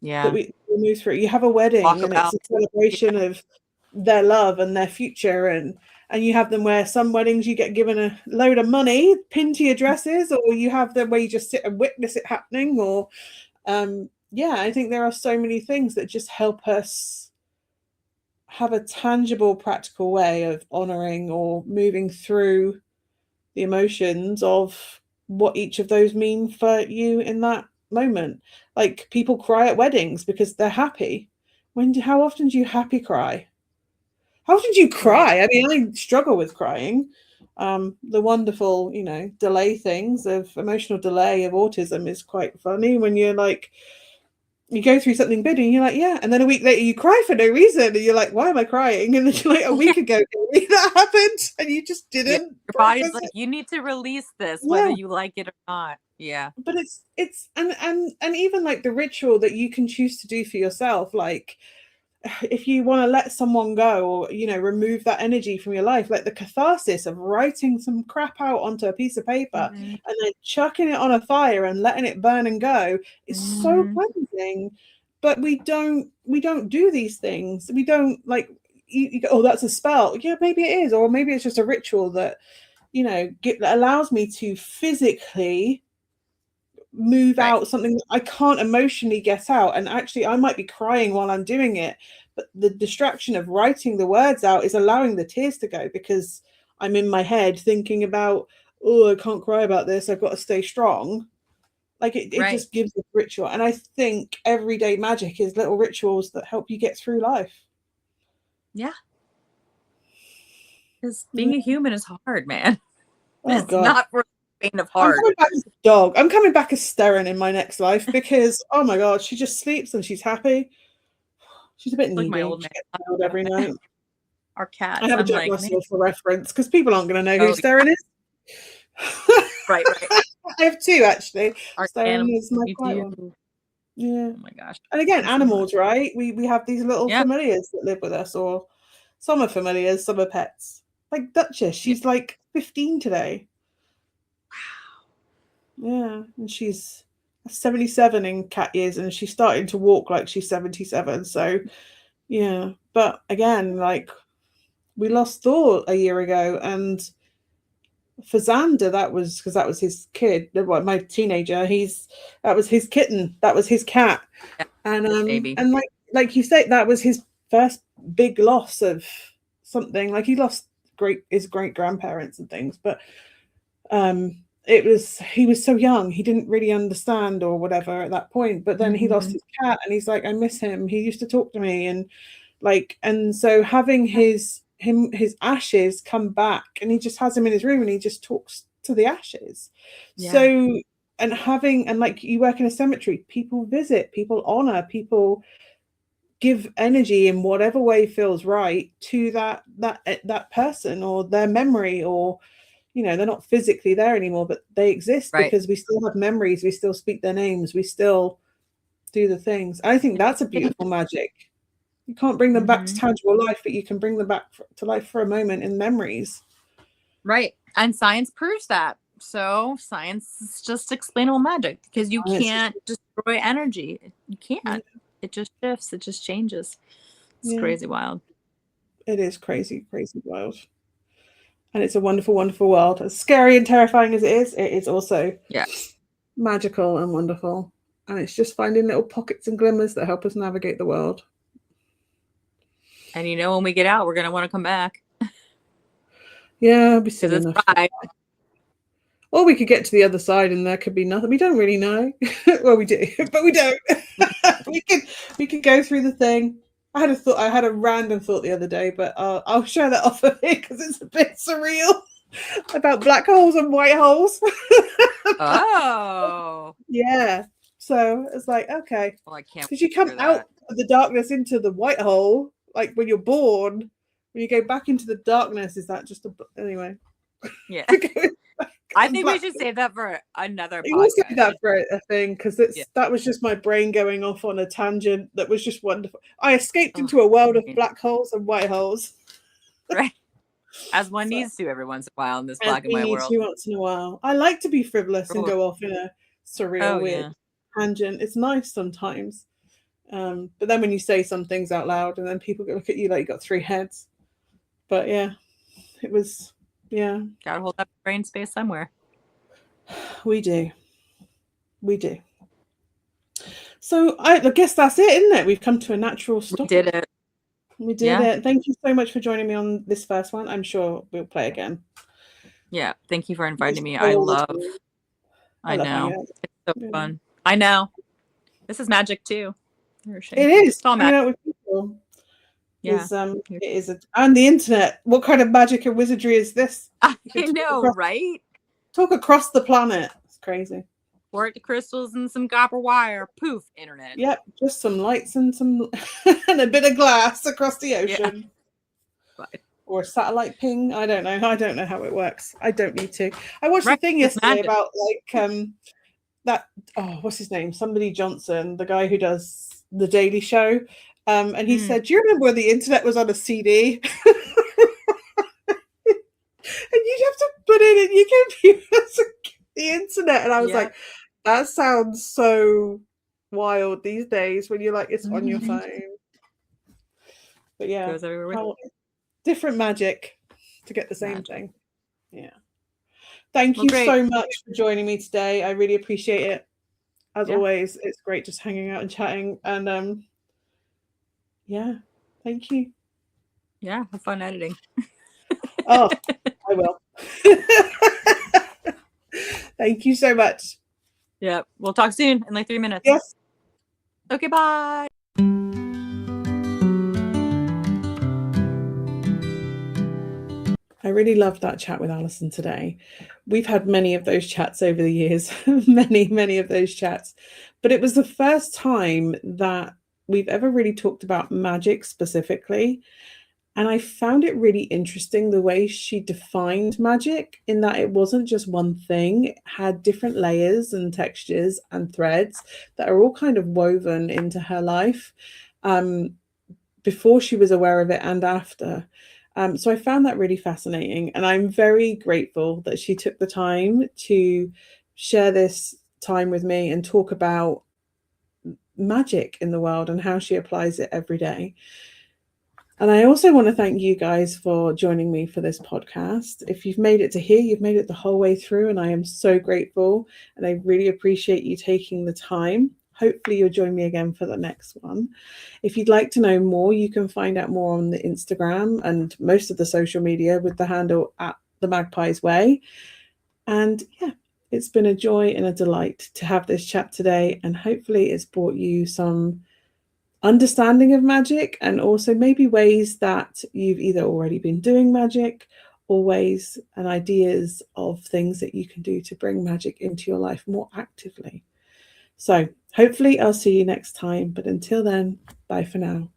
that Yeah. we move through. You have a wedding, and it's Walkabout. a Yeah. celebration of their love and their future, and you have them where some weddings you get given a load of money pinned to your dresses, or you have them where you just sit and witness it happening, or I think there are so many things that just help us have a tangible, practical way of honoring or moving through the emotions of what each of those mean for you in that moment. Like people cry at weddings because they're happy. How often do you happy cry? How often do you Right. cry? I mean, I struggle with crying. The wonderful, delay things of emotional delay of autism is quite funny when you're like, you go through something big and you're like, yeah, and then a week later you cry for no reason and you're like, why am I crying? And then you're like, a week ago that happened and you just Yeah. didn't Your body's process like, it. you need to release this, whether Yeah, you like it or not. Yeah. but it's and even like the ritual that you can choose to do for yourself, like if you want to let someone go, or remove that energy from your life, like the catharsis of writing some crap out onto a piece of paper Mm-hmm. and then chucking it on a fire and letting it burn and go, is so Mm-hmm. cleansing. But we don't do these things. We don't, like, you go, oh, that's a spell. Yeah, maybe it is, or maybe it's just a ritual that that allows me to physically move Right. out something that I can't emotionally get out. And actually, I might be crying while I'm doing it, but the distraction of writing the words out is allowing the tears to go because I'm in my head thinking about, oh, I can't cry about this. I've got to stay strong. Like it Right. just gives a ritual. And I think everyday magic is little rituals that help you get through life. Yeah. Because Yeah. being a human is hard, man. Oh, It's God. not for the faint of I'm heart. coming back as a dog. I'm coming back as Sterren in my next life because, oh my God, she just sleeps and she's happy. She's a bit Like my needy. old She man. gets mailed every night. Our I cats. have a I'm Jack like, man. Russell for reference because people aren't going to know who Oh, Sterren is. right, right. I have two, actually. Our Sterren animals. is my Me quiet too. one. Oh Yeah. my gosh. And again, Them so much. animals, right? We have these little Yeah. familiars that live with us, or some are familiars, some are pets. Like Duchess, Yeah. she's like 15 today. Wow. Yeah, and she's 77 in cat years, and she's starting to walk like she's 77. So, yeah. But again, like, we lost Thor a year ago, and for Xander, that was because that was his kid, my teenager. That was his kitten, that was his cat, Yeah. and His baby. like you say, that was his first big loss of something. Like he lost his great grandparents and things, but he was so young, he didn't really understand or whatever at that point. But then he lost Mm-hmm. his cat, and he's like, I miss him. He used to talk to me, and so having his ashes come back, and he just has him in his room and he just talks to the ashes. Yeah. So, and like, you work in a cemetery, people visit, people honor, people give energy in whatever way feels right to that person or their memory, or they're not physically there anymore, but they exist Right. because we still have memories, we still speak their names, we still do the things. I think that's a beautiful magic. You can't bring them back to Mm-hmm. tangible life, but you can bring them back to life for a moment in memories. Right. And science proves that. So science is just explainable magic because you Science is can't destroy energy. You Yeah. can't. It just shifts. It just changes. It's Yeah. crazy wild. It is crazy, crazy wild. And it's a wonderful, wonderful world. As scary and terrifying as it is also Yeah. magical and wonderful. And it's just finding little pockets and glimmers that help us navigate the world. And you know, when we get out, we're gonna want to come back. Yeah, I'd be Because silly it's enough. right. Or we could get to the other side and there could be nothing. We don't really know. Well, we do, but we don't. we could go through the thing. I had a random thought the other day, but I'll share that off of it because it's a bit surreal about black holes and white holes. Oh. Yeah. So it's like, okay, Well, I can't. because you come out of the darkness into the white hole, like when you're born, when you go back into the darkness, is that just anyway? Yeah. I think we should save that for another podcast. We'll save that for a thing because that was just my brain going off on a tangent that was just wonderful. I escaped into a world of black holes and white holes. Right. As one needs to every once in a while in this black and white world. Once in a while. I like to be frivolous and go off in a surreal, weird tangent. It's nice sometimes. But then when you say some things out loud and then people look at you like you got three heads. But yeah, it was, Gotta hold up brain space somewhere. We do. So I guess that's it, isn't it? We've come to a natural stop. We did it. We did it. Thank you so much for joining me on this first one. I'm sure we'll play again. Yeah. Thank you for inviting me. I know. It's so fun. I know. This is magic too. It is. It's all magic. Out with people. Yeah. It is. And the internet. What kind of magic and wizardry is this? I know, right? Talk across the planet. It's crazy. Work the crystals and some copper wire. Poof, internet. Yep, just some lights and some and a bit of glass across the ocean. Yeah. Or satellite ping. I don't know. I don't know how it works. I don't need to. I watched a thing yesterday about that. Oh, what's his name? Somebody Johnson, the guy who does the Daily Show. And he said, "Do you remember when the internet was on a CD?" And you'd have to put it in your computer to get the internet. And I was like, that sounds so wild these days when you're like, it's on your phone. But yeah, goes everywhere. Different magic to get the same thing. Yeah. Thank you so much for joining me today. I really appreciate it. As always, it's great just hanging out and chatting. And thank you. Yeah, have fun editing. Oh, I will. Thank you so much. Yeah, we'll talk soon in like 3 minutes. Yes. Okay, bye. I really loved that chat with Alison today. We've had many of those chats over the years, many of those chats. But it was the first time that we've ever really talked about magic specifically. And I found it really interesting the way she defined magic, in that it wasn't just one thing. It had different layers and textures and threads that are all kind of woven into her life before she was aware of it and after. So I found that really fascinating. And I'm very grateful that she took the time to share this time with me and talk about magic in the world and how she applies it every day. And I also want to thank you guys for joining me for this podcast. If you've made it to here, you've made it the whole way through, and I am so grateful. And I really appreciate you taking the time. Hopefully you'll join me again for the next one. If you'd like to know more, you can find out more on the Instagram and most of the social media with the handle @themagpie's_way. And yeah, it's been a joy and a delight to have this chat today. And hopefully it's brought you some understanding of magic, and also maybe ways that you've either already been doing magic or ways and ideas of things that you can do to bring magic into your life more actively. So hopefully I'll see you next time. But until then, bye for now.